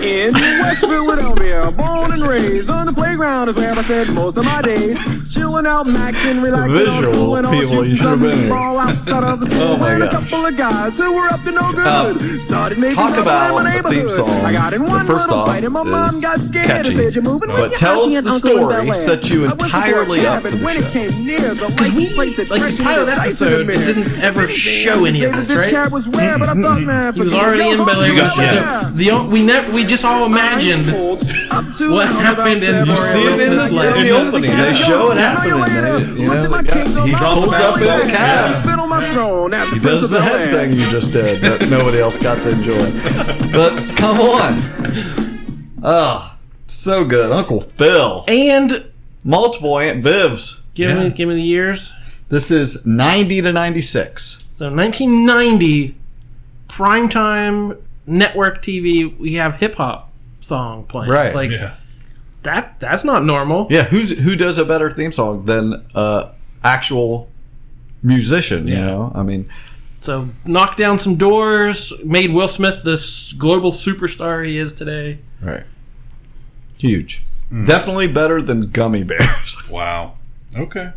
In West Philadelphia, born and raised on the playground is where I spent most of my days. Chilling out, maxing, relaxing on the pool, and all people, you shooting should have been some here. ball outside of the school. Oh my and a gosh. couple of guys who were up to no good started making Talk trouble about in my the theme neighborhood. song. I got in one First little off, fight and my mom is got scared catchy. and said, "You're moving with But your tells auntie and the uncle in story, Bel Air." set you I went for a entirely cab, up for and the when show. it came near the Because license plate said the Freshy pilot with a dice in episode the mirror. didn't ever show any of this, This right? cab was rare, but I thought, man, He was already in Bel Air. We just all imagined what happened in You see it in the opening. They show it happening. He pulls up in a cab. He does the head thing you just did that nobody else got to enjoy. But come on. Oh, so good. Uncle Phil. And multiple Aunt Vivs. Give me the years. This is 90 to 96. So 1990, primetime network TV, we have hip-hop song playing. Right. That's not normal. Yeah, who does a better theme song than actual musician, you know? I mean, so knocked down some doors, made Will Smith the global superstar he is today. Right. Huge. Definitely better than Gummy Bears. Wow. Okay.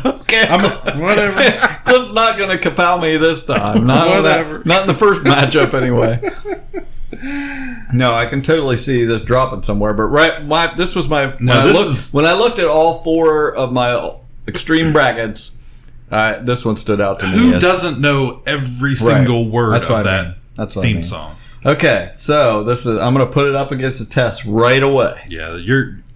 Okay. Whatever. Cliff's not going to Ka-Pow me this time. Not Whatever. Not in the first matchup, anyway. No, I can totally see this dropping somewhere. But this was my when I looked at all 4 of my extreme brackets. This one stood out to me. Who doesn't know every single word of that theme song? Okay, so this is. I'm going to put it up against the test right away. Yeah,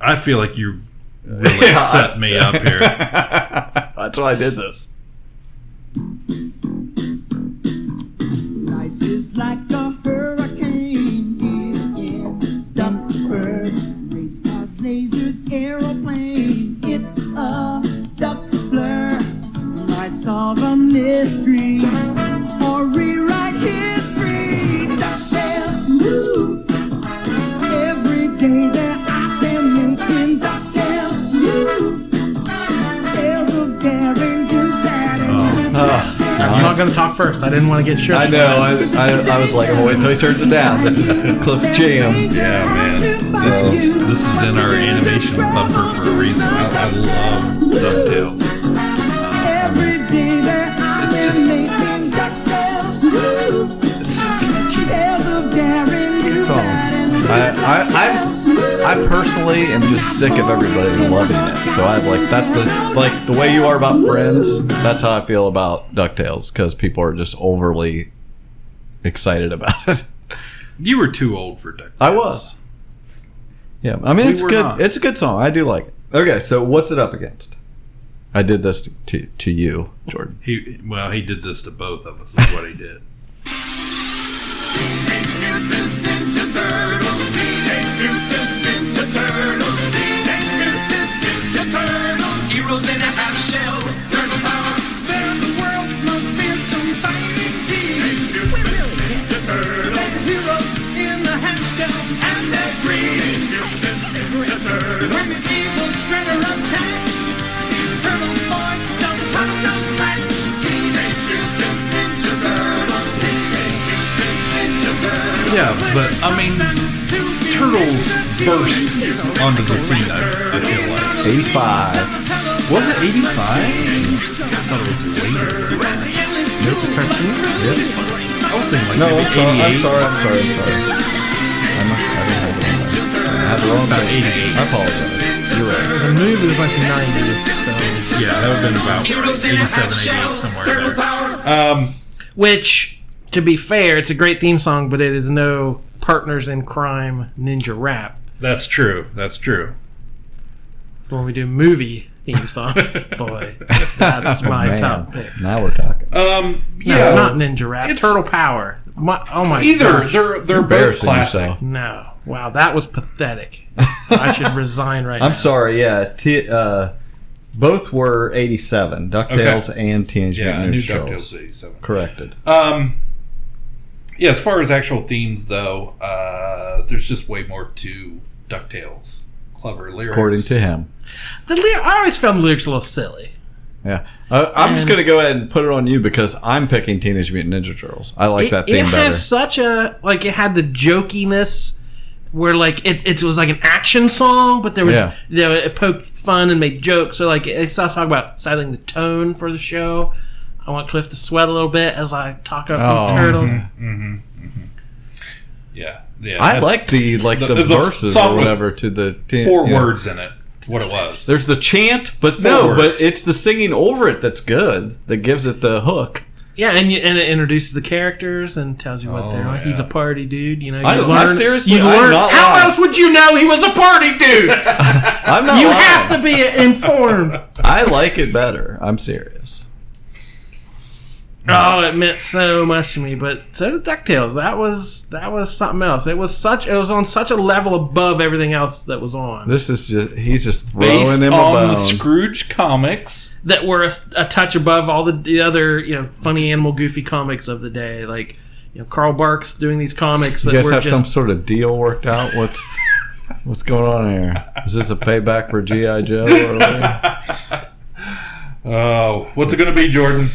I feel like you really set me up here. That's why I did this. Life is like a hurricane in Duckburg. Race cars, lasers, aeroplanes. It's a duck blur. Lights are a mystery or rewrite history. DuckTales new. Every day they're out there making DuckTales new. Tales of daring, do that and do that. I'm not going to talk first. I didn't want to get shut. I know. I was like, oh, wait until he turns it down. This is Cliff's jam. Yeah, man. This is in our animation bumper for a reason. I love DuckTales. Every day they're out there making DuckTales new. Tales of daring, do that and do that. finally am just sick of everybody loving it. So I that's the way you are about Friends. That's how I feel about DuckTales, because people are just overly excited about it. You were too old for DuckTales. I was. Yeah, I mean, it's good. Not. It's a good song. I do like it. Okay, so what's it up against? I did this to you, Jordan. He did this to both of us. Is what he did. Teenage Mutant Ninja Turtles. Teenage Mutant Ninja Turtles. Teenage Mutant Ninja Turtles. Heroes in a half shell. Turtle power. They're the world's most fearsome fighting team. Teenage Mutant Ninja Turtles. They're heroes in the half shell, and they're green. Teenage Mutant Ninja Turtles. When the evil Shredder attacks, these turtle boys don't cut no slack. Teenage Mutant Ninja Turtles. Teenage Mutant Ninja Turtles. Yeah, but I mean, Turtles burst onto the scene. I feel like 85. Was it 85? I thought it was later. Nope, the cartoon? Yes. I was thinking like No, maybe 88. I'm sorry. I didn't have it on there. I had the wrong About date. 88. I apologize. You're right. The movie was like 90, so... Yeah, that would have been about 87, 88, somewhere there. Which, to be fair, it's a great theme song, but it is no Partners in Crime ninja rap. That's true. That's true. So when we do movie theme songs, boy, that's my Man, top pick. Now we're talking. No, not ninja rap. It's- Turtle Power. Oh my Either gosh. they're both Embarrassing classic. yourself. No. Wow, that was pathetic. I should resign right now. I'm sorry. Yeah, both were 87. DuckTales and Teenage Yeah, I Mutant knew Ninja Turtles. DuckTales was 87. Corrected. Yeah, as far as actual themes, though, there's just way more to DuckTales. Clever lyrics. According to him. I always found the lyrics a little silly. Yeah. I'm just going to go ahead and put it on you because I'm picking Teenage Mutant Ninja Turtles. I like that theme it better. has such a... Like, it had the jokiness where, like, it was like an action song, but there was... Yeah. It poked fun and made jokes. So, like, it's not talking about setting the tone for the show. I want Cliff to sweat a little bit as I talk about these turtles. Yeah. I like the verses or whatever to the... Four words in it. What it was. There's the chant, but but it's the singing over it that's good. That gives it the hook. Yeah, and it introduces the characters and tells you what they're like. yeah. He's a party dude, you know. Seriously, you learn. not How lying. else would you know he was a party dude? I'm not You lying. have to be informed. I like it better. I'm serious. Oh, it meant so much to me, but so did DuckTales. That was something else. It was on such a level above everything else that was on. This is he's just throwing Based him on a the bone. Scrooge comics. That were a touch above all the other funny animal goofy comics of the day, like Carl Barks doing these comics. You that guys were have just, some sort of deal worked out? What's going on here? Is this a payback for G.I. Joe? Oh, what's it going to be, Jordan?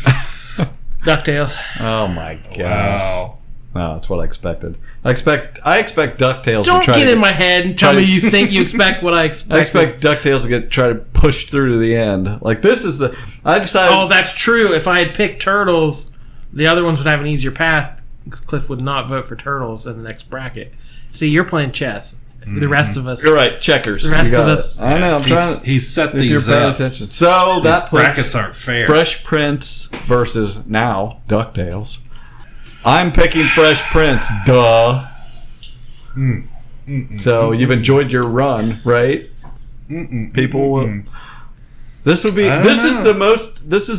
DuckTales. Oh my gosh! Wow. Wow, that's what I expected. I expect DuckTales. Don't to try get to in my head and tell me you think you expect what I expect. I expect DuckTales to try to push through to the end. Like this is I decided. Oh, that's true. If I had picked Turtles, the other ones would have an easier path. Cliff would not vote for Turtles in the next bracket. See, you're playing chess. The rest of us. You're right. Checkers. The rest You got of us. it. I know. I'm trying. He's set See if you're these paying up. attention. So that puts Brackets aren't fair. Fresh Prince versus now DuckTales. I'm picking Fresh Prince. Duh. So you've enjoyed your run, right? People will. This would be. This is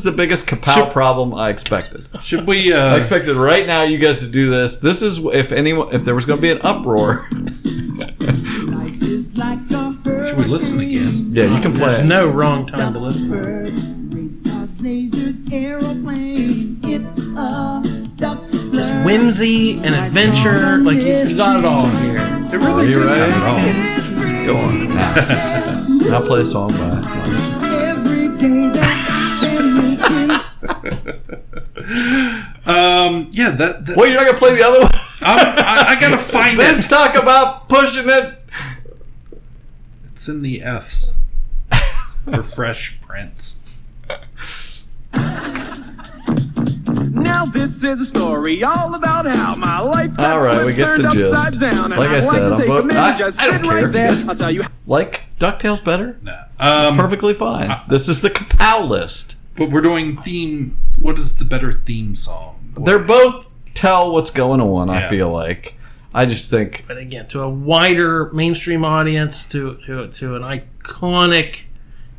the biggest Ka-Pow problem I expected. Should we? I expected right now you guys to do this. This is if there was going to be an uproar. Should we listen again? Yeah, you can play. There's no wrong time to listen. Race cars, lasers, aeroplanes. It's a duck. Just whimsy and adventure. Like you got it all here. Are you ready? Go on. Now play a song by. Every day that Yeah. That. Well, you're not gonna play the other one. I gotta find Let's it. talk about pushing it. It's in the F's for Fresh Prince. Now Now this is a story all about how my life got All right, we get turned the gist. upside down. And Like I I'd said, like to take a minute and just I don't sit care right if you there. guys I'll tell you. like DuckTales better. No. Perfectly fine. This is the Ka-Pow list. But we're doing theme. What is the better theme song? They're both tell what's going on. I Yeah. feel like. I just think. But again, to a wider mainstream audience, to an iconic,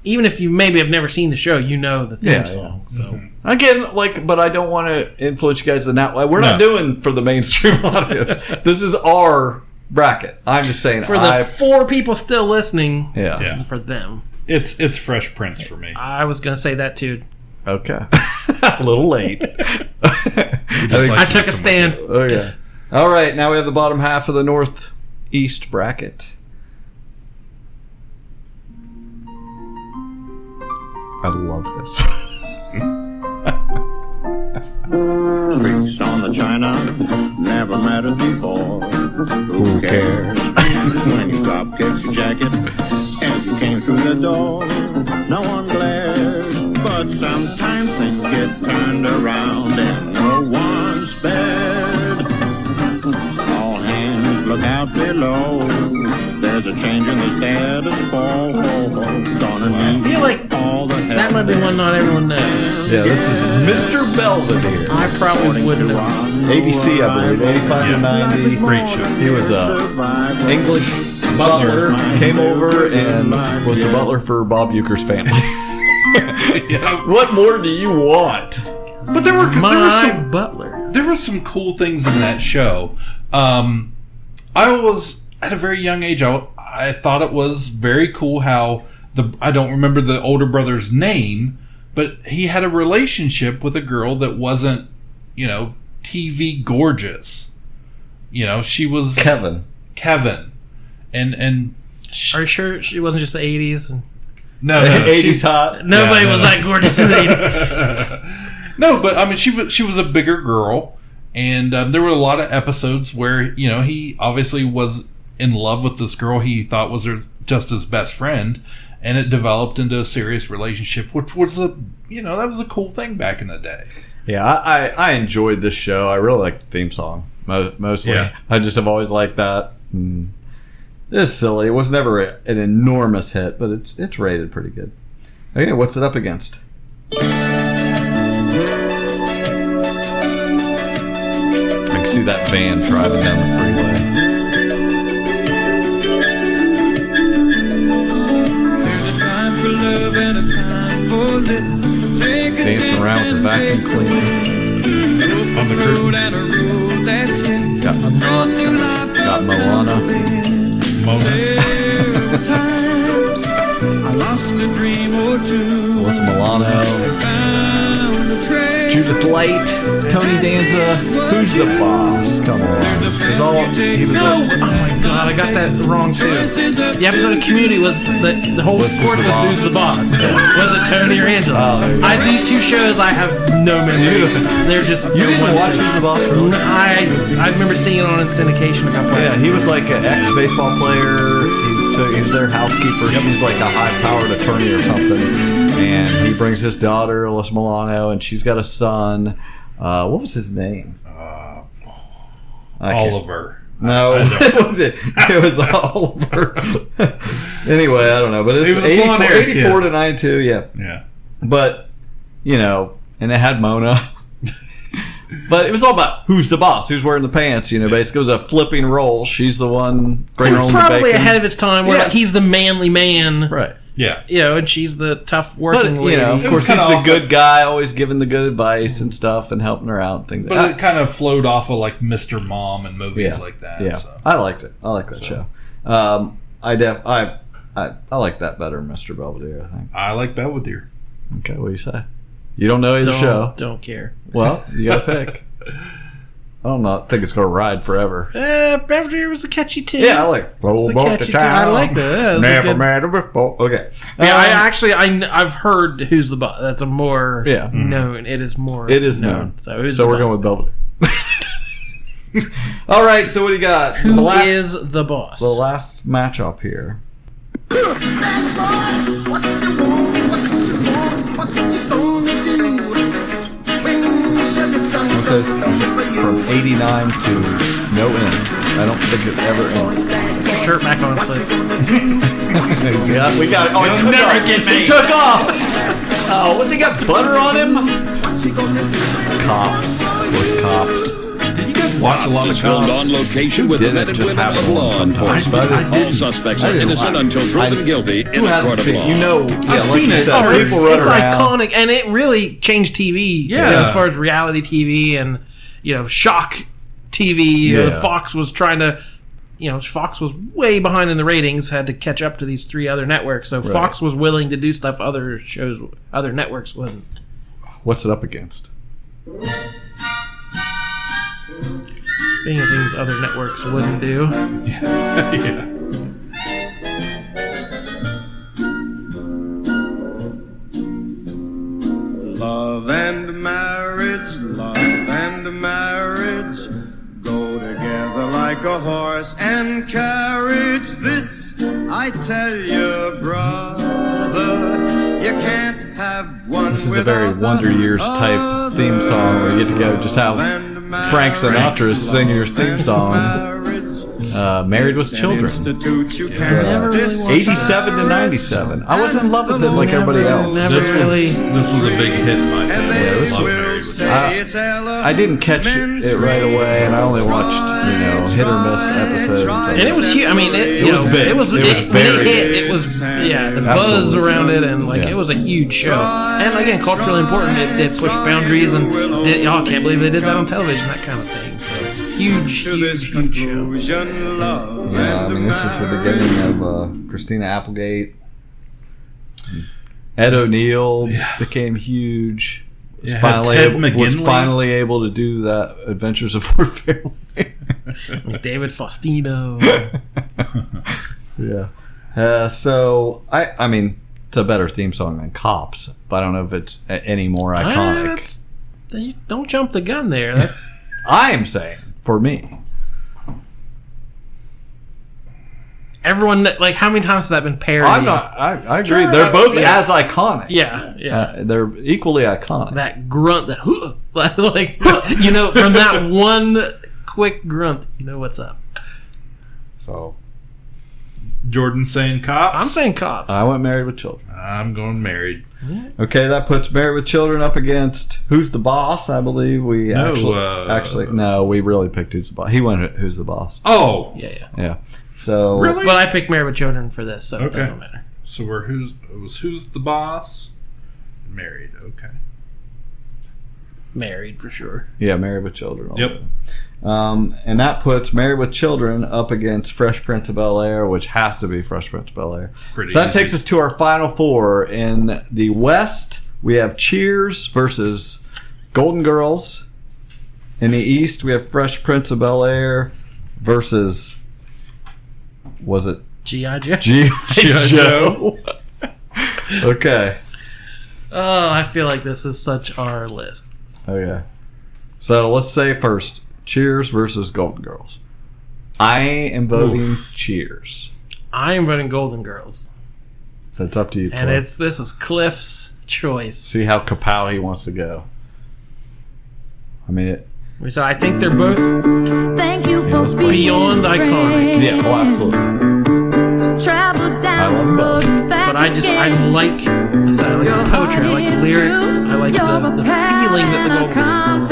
even if you maybe have never seen the show, you know the theme song. So Again, but I don't want to influence you guys in that way. We're not doing for the mainstream audience. This is our bracket. I'm just saying. For the 4 people still listening, Yeah. this is for them. It's Fresh Prince for me. I was going to say that too. Okay. A little late. I took a stand. Okay. All right, now we have the bottom half of the Northeast bracket. I love this. Streaks on the china never mattered before. Who cares? When you drop kicked your jacket as you came through the door, no one glared. But sometimes things get turned around and no one spared. All hands look out below. There's a change in the status quo. Gonna need I feel like all the help that might be one not everyone knows. Yeah, this is Mr. Belvedere. I probably wouldn't know. ABC, I believe, 85 to 90. Great show. He was a English butler, came over and was the butler for Bob Uecker's family. What more do you want? But there were some butler. There were some cool things in that show. I was at a very young age. I thought it was very cool how I don't remember the older brother's name, but he had a relationship with a girl that wasn't, TV gorgeous. She was Kevin, and are you sure she wasn't just the 80s? No, 80s hot. Nobody was that gorgeous in the 80s. No, but I mean, she was a bigger girl, and there were a lot of episodes where he obviously was in love with this girl he thought was just his best friend, and it developed into a serious relationship, which was that was a cool thing back in the day. Yeah, I enjoyed this show. I really like the theme song mostly. Yeah. I just have always liked that. It's silly. It was never an enormous hit, but it's rated pretty good. Okay, what's it up against? I can see that van driving down the freeway. There's a time for love and a time for living. Dancing around with the vacuum cleaner. On the curtain. And a road that's in. Got Moana. There were times I lost a dream or two. Alyssa Milano. Found a trail. Judith Light. Tony Danza. Who's the boss? Come on. He was No! Oh my god, I got that wrong too. The episode of Community was the whole score was Who's the Boss? Was it Tony or Angela? These two shows I have no memory. They're just You didn't watch Who's the Boss? Really? I remember seeing it on in syndication a couple of Yeah, he was like an ex-baseball player. He was their housekeeper. She's like a high-powered attorney or something. And he brings his daughter, Alyssa Milano, and she's got a son. What was his name? Oliver. No, what was it? It was Oliver. Anyway, I don't know. But it's He was a blonde-haired kid. 84 to 92, yeah. Yeah. But, and it had Mona. But it was all about who's the boss, who's wearing the pants. Basically it was a flipping role. She's the one bringing home the probably bacon. ahead of its time where like, he's the manly man. Right. Yeah. And she's the tough working But, lady. of course, he's the good guy, always giving the good advice and stuff and helping her out and things like But that. it kind of flowed off of like Mr. Mom and movies like that. Yeah, So. I liked it. I like that show. I like that better than Mr. Belvedere, I think. I like Belvedere. Okay, what do you say? You don't know either show? Don't care. Well, you got to pick. I don't know. I think it's going to ride forever. Belvedere was a catchy tune. Yeah, I like It was a catchy tune. I like that. Yeah, it was a good- mattered before. Okay. Yeah, I've heard Who's the Boss. That's a more known. It is more. It is known. So, who's So the we're boss? going with Belvedere. All right, so what do you got? Who is the boss? The last matchup here. What you want, what you gonna do when you shut it down? says from 89 to no end. I don't think it ever ends. Shirt back on, Cliff. Yeah, we got it. Oh, You'll never get me. He took off. Oh, what's he got? Butter on him? Cops. What's Cops? Did you guys watch a lot of Filmed Cops? on location with the men and women of law enforcement. All suspects are innocent until proven guilty in a court of law. You know, I've seen it. People run it's around. iconic, and it really changed TV. Yeah. As far as reality TV and shock TV. Fox was trying to. Fox was way behind in the ratings, had to catch up to these 3 other networks. So Fox was willing to do stuff other networks wouldn't. What's it up against? Speaking of things other networks wouldn't do. Yeah. Love and marriage go together like a horse and carriage. This I tell you, brother, you can't have one. This is a very Wonder Years type theme song where you get to go just have Frank Sinatra sing your theme song. Married with Children. 87 to 97. I was in love with it like everybody else. This was a big hit in my family. I didn't catch it right away, and I only watched hit or miss episodes. And it was huge. I mean, it was big. It was the buzz around it, and it was a huge show. And again, culturally important. It pushed boundaries, and I can't believe they did that on television. That kind of thing. So huge show. Yeah, I mean, this was the beginning of Christina Applegate. Ed O'Neill became huge. Was finally able to do that Adventures of Ford Fairlane. David Faustino. Yeah. So I mean, it's a better theme song than Cops, but I don't know if it's any more iconic. Don't jump the gun there. I am saying for me. Everyone, how many times has that been parodied? I agree. They're both as iconic. Yeah. They're equally iconic. That grunt, from that one quick grunt, you know what's up. So, Jordan saying Cops. I'm saying Cops. I went Married with Children. I'm going Married. Okay, that puts Married with Children up against Who's the Boss? I believe we we really picked Who's the Boss. He went Who's the Boss. Oh, yeah. So, really? But I picked Married with Children for this, so it doesn't matter. So Who's the Boss? Married. Okay. Married for sure. Yeah, Married with Children. Yep. And that puts Married with Children up against Fresh Prince of Bel-Air, which has to be Fresh Prince of Bel-Air. So that takes us to our final 4. In the West, we have Cheers versus Golden Girls. In the East, we have Fresh Prince of Bel-Air versus... Was it G.I. Joe? G.I. Joe. Okay. Oh, I feel like this is such our list. Okay. So let's say first, Cheers versus Golden Girls. I am voting Cheers. I am voting Golden Girls. So it's up to you, Cliff. And this is Cliff's choice. See how Ka-Pow he wants to go. I mean, So I think they're both beyond iconic. Yeah, absolutely. Travel down road back but I like the poetry, I like the lyrics, I like the feeling that the vocals.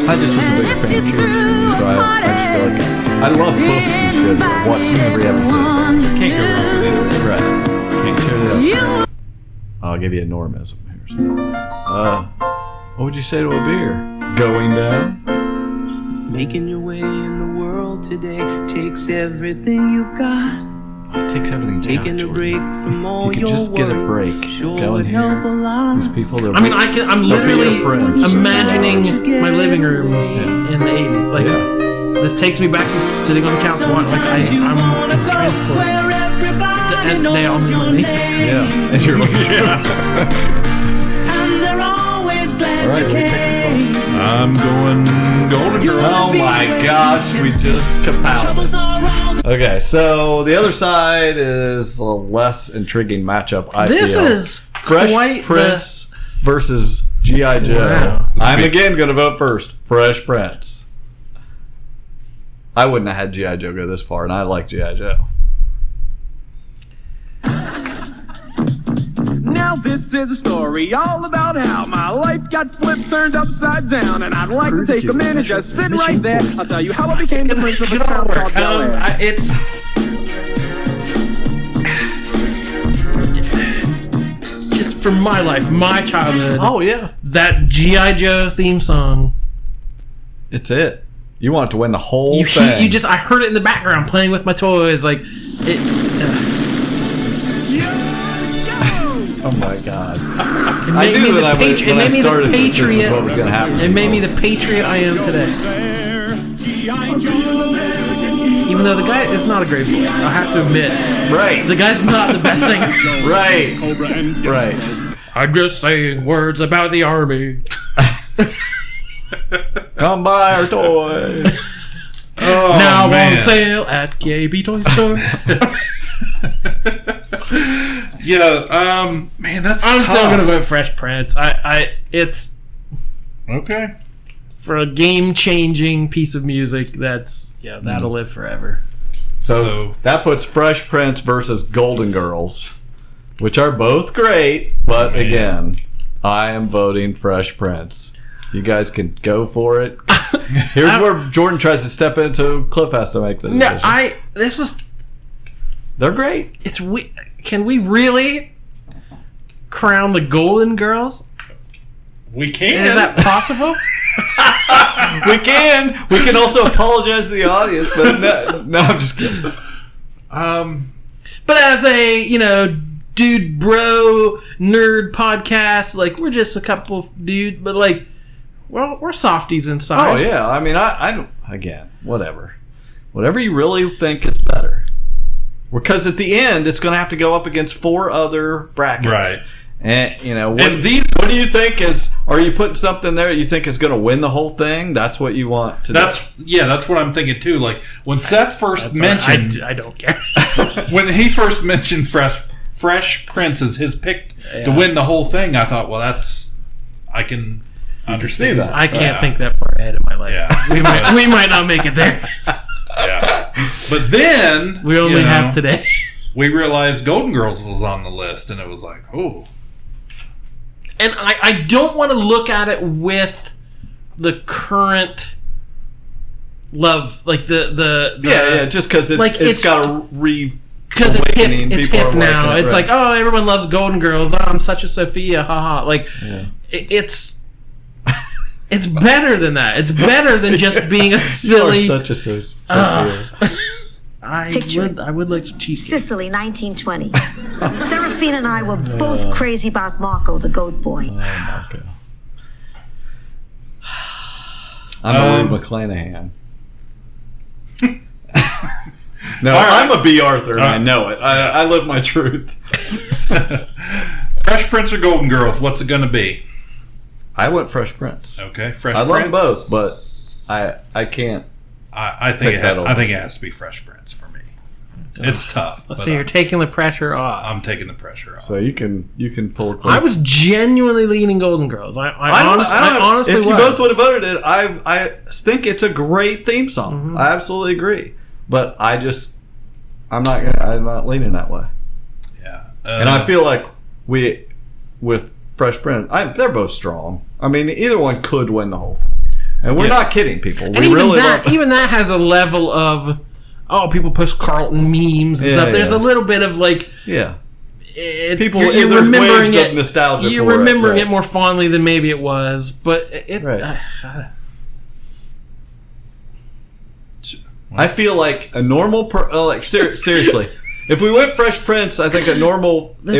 I just was a bigger fan of Cheers than you, so I just feel like I love both of these shows. I've watched every episode. Can't go wrong with either. Right. Can't share the other. I'll give you a Normism here. What would you say to a beer? Going down? Making your way in the world today takes everything you've got. It takes everything. Taking a break from all you your can just get a break. Sure Go in would here. help a lot. These people, I'm literally imagining my living room in the 80s. This takes me back to sitting on the couch and watching. I'm transported. And they all knew my name. Yeah. And you're like, And they're always glad All right, you came. I'm going Golden Girls. oh my gosh, we just Ka-Pow. Okay, so the other side is a less intriguing matchup, I This feel. is Fresh quite Prince versus G.I. Joe. Wow. I'm again going to vote first. Fresh Prince. I wouldn't have had G.I. Joe go this far, and I like G.I. Joe. Now this is a story all about how my life got flipped, turned upside down, and I'd like to take a minute, just sit right there. I'll tell you how I became the prince of a town called Bel Air. It's just from my life, my childhood. Oh, yeah. That G.I. Joe theme song. It's it. You want it to win the whole thing. You just, I heard it in the background playing with my toys. Like, it. Oh my god! I knew that when I started this is what was going to happen. It made me the patriot I am today. Even though the guy is not a great voice, I have to admit. Right. The guy's not the best singer. Right. Right. I'm just saying words about the army. Come buy our toys. Oh, now man. on sale at KB Toy Store. Yeah, man, that's I'm tough. still gonna vote Fresh Prince. It's Okay. for a game-changing piece of music. That'll live forever. So that puts Fresh Prince versus Golden Girls, which are both great, but again, I am voting Fresh Prince. You guys can go for it. Here's where Jordan tries to step into. Cliff has to make the decision. They're great. Can we really crown the Golden Girls? We can. Is that possible? We can. We can also apologize to the audience, but no, I'm just kidding. But as a dude, bro, nerd podcast, like we're just a couple of dude, but like, well, we're softies inside. Oh yeah, I mean, I don't. Again, whatever you really think is better. Because at the end, it's going to have to go up against 4 other brackets. Right. And, what do you think is... Are you putting something there you think is going to win the whole thing? That's what you want to do. That's what I'm thinking, too. Like, when Seth first mentioned... I don't care. When he first mentioned Fresh Prince as his pick to win the whole thing, I thought, well, I can understand that. I can't think that far ahead in my life. Yeah. We might not make it there. Yeah. But then... We only have today. We realized Golden Girls was on the list, and it was like, oh. And I don't want to look at it with the current love, like the just because it's got a because it's hip now. It's like, oh, everyone loves Golden Girls. Oh, I'm such a Sophia, haha. Like, it's better than that. It's better than just being a silly. You are such a Sophia. I would like some cheesecake. Sicily, 1920. Seraphina and I were both crazy about Marco, the goat boy. Oh, Marco. I'm Louis McClanahan. No, I'm a B. Arthur, and I know it. I live my truth. Fresh Prince or Golden Girls? What's it going to be? I went Fresh Prince. Okay, Fresh Prince. I love them both, but I can't. I think it has to be Fresh Prince for me. It's tough. Let's see, you're taking the pressure off. I'm taking the pressure off. So you can pull a I was genuinely leaning Golden Girls. I honestly if was. you both would have voted it, I think it's a great theme song. Mm-hmm. I absolutely agree. But I'm not leaning that way. Yeah. And I feel like with Fresh Prince, they're both strong. I mean, either one could win the whole thing. And we're not kidding, people. We really even that has a level of people post Carlton memes and stuff. There's a little bit of like people. You're remembering waves of nostalgia. You're remembering it more fondly than maybe it was, but I feel like a normal seriously. If we went Fresh Prince, I think it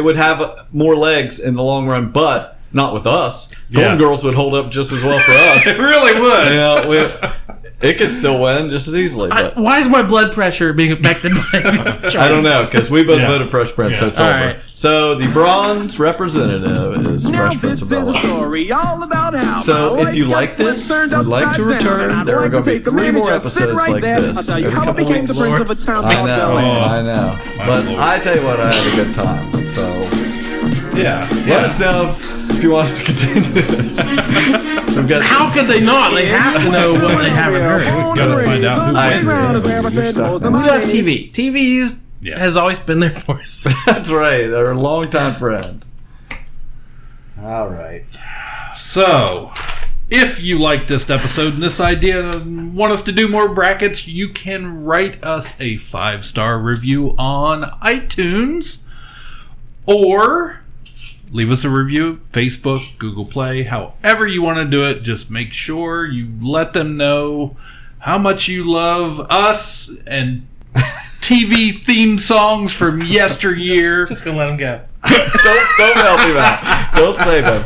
would have more legs in the long run, but not with us. Golden Girls would hold up just as well for us. It really would. Yeah, it could still win just as easily. But why is my blood pressure being affected by these choices? I don't know, because we both voted Fresh Prince, so it's over. Right. So the bronze representative is Fresh Prince of Bel Air. So if you like this, would like to return, there are going to be 3 more episodes like this. I know. But I tell you what, I had a good time. So let us know If you want us to continue. We've got How could they not? They have to know what they haven't heard. Gotta find out who I wins. agree. We love TV. TV has always been there for us. That's right. They're a longtime friend. All right. So, if you like this episode and this idea and want us to do more brackets, you can write us a 5-star review on iTunes or leave us a review Facebook, Google Play, however you want to do it. Just make sure you let them know how much you love us and TV theme songs from yesteryear. Just gonna let them go. Don't help him out. Don't save him.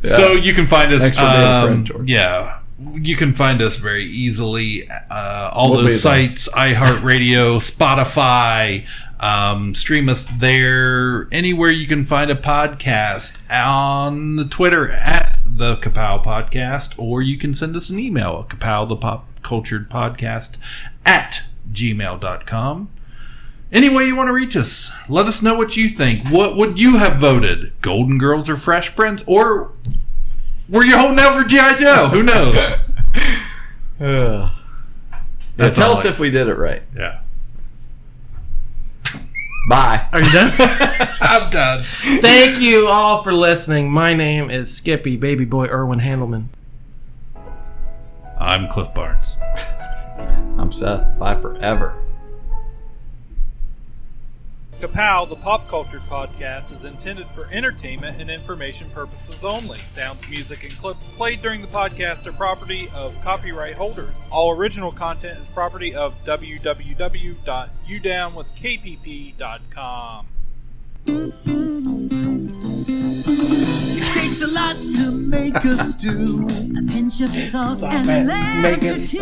Yeah. So you can find us. Thanks for being a friend, George. Yeah, you can find us very easily. All We'll be those sites: iHeartRadio, Spotify. Stream us there. Anywhere you can find a podcast, on the Twitter at the Ka-Pow Podcast, or you can send us an email, Ka-Pow the Pop Cultured Podcast at gmail.com. Any way you want to reach us, let us know what you think. What would you have voted? Golden Girls or Fresh Prince? Or were you holding out for G.I. Joe? Who knows? That's tell all us if we did it right. Yeah. Bye. Are you done? I'm done. Thank you all for listening. My name is Skippy, baby boy Erwin Handelman. I'm Cliff Barnes. I'm Seth. Bye forever. Ka-Pow, the Pop Culture Podcast, is intended for entertainment and information purposes only. Sounds, music, and clips played during the podcast are property of copyright holders. All original content is property of www.udownwithkpp.com. It takes a lot to make a stew. A pinch of salt and lemon too.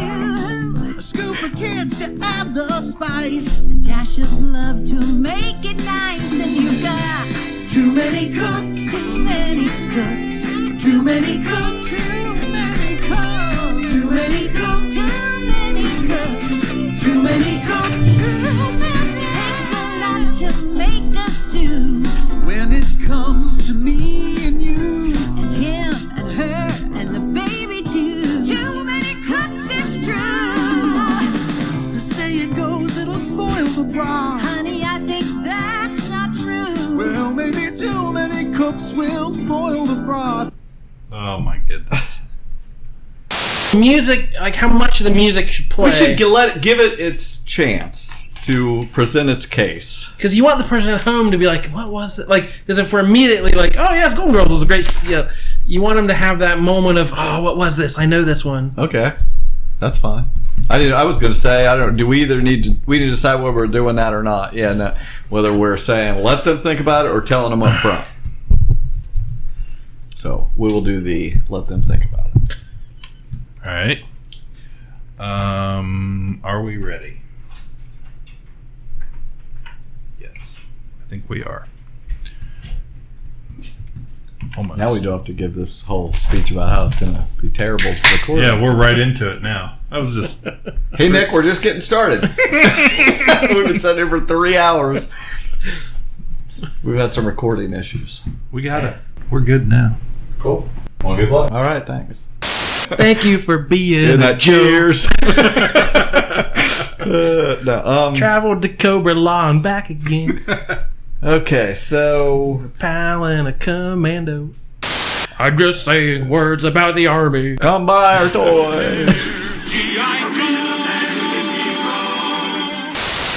A scoop of kids to add the spice. A dash of love to make it nice. And you got too many cooks. too many cooks. Too many cooks. Too many cooks. Too many cooks. Too many cooks. Too many cooks. Takes a lot to make a stew. When it comes to me and you, And him and her and the baby too. Too many cooks, it's true. the say it goes, it'll spoil the broth. Honey, I think that's not true. Well, maybe too many cooks will spoil the broth. Oh my goodness. Music, like how much of the music should play. We should give it its chance to present its case. Because you want the person at home to be like, what was it? Like, because if we're immediately like, oh yes, Golden Girls was a great, you want them to have that moment of, oh, what was this? I know this one. Okay, that's fine. I was going to say, I don't know. Do we need to decide whether we're doing that or not? Yeah, no, whether we're saying let them think about it or telling them up front. So we will do the let them think about it. All right. Are we ready? Yes, I think we are. Almost. Now we don't have to give this whole speech about how it's going to be terrible to record. Yeah, we're right into it now. I was just. Hey Nick, we're just getting started. We've been sitting here for 3 hours. We've had some recording issues. We got it. We're good now. Cool. Well, good luck. All right, thanks. Thank you for being a cheers. Traveled to Cobra Law and back again. Okay, so Pal and a commando. I'm just saying words about the army. come buy our toys. G.I.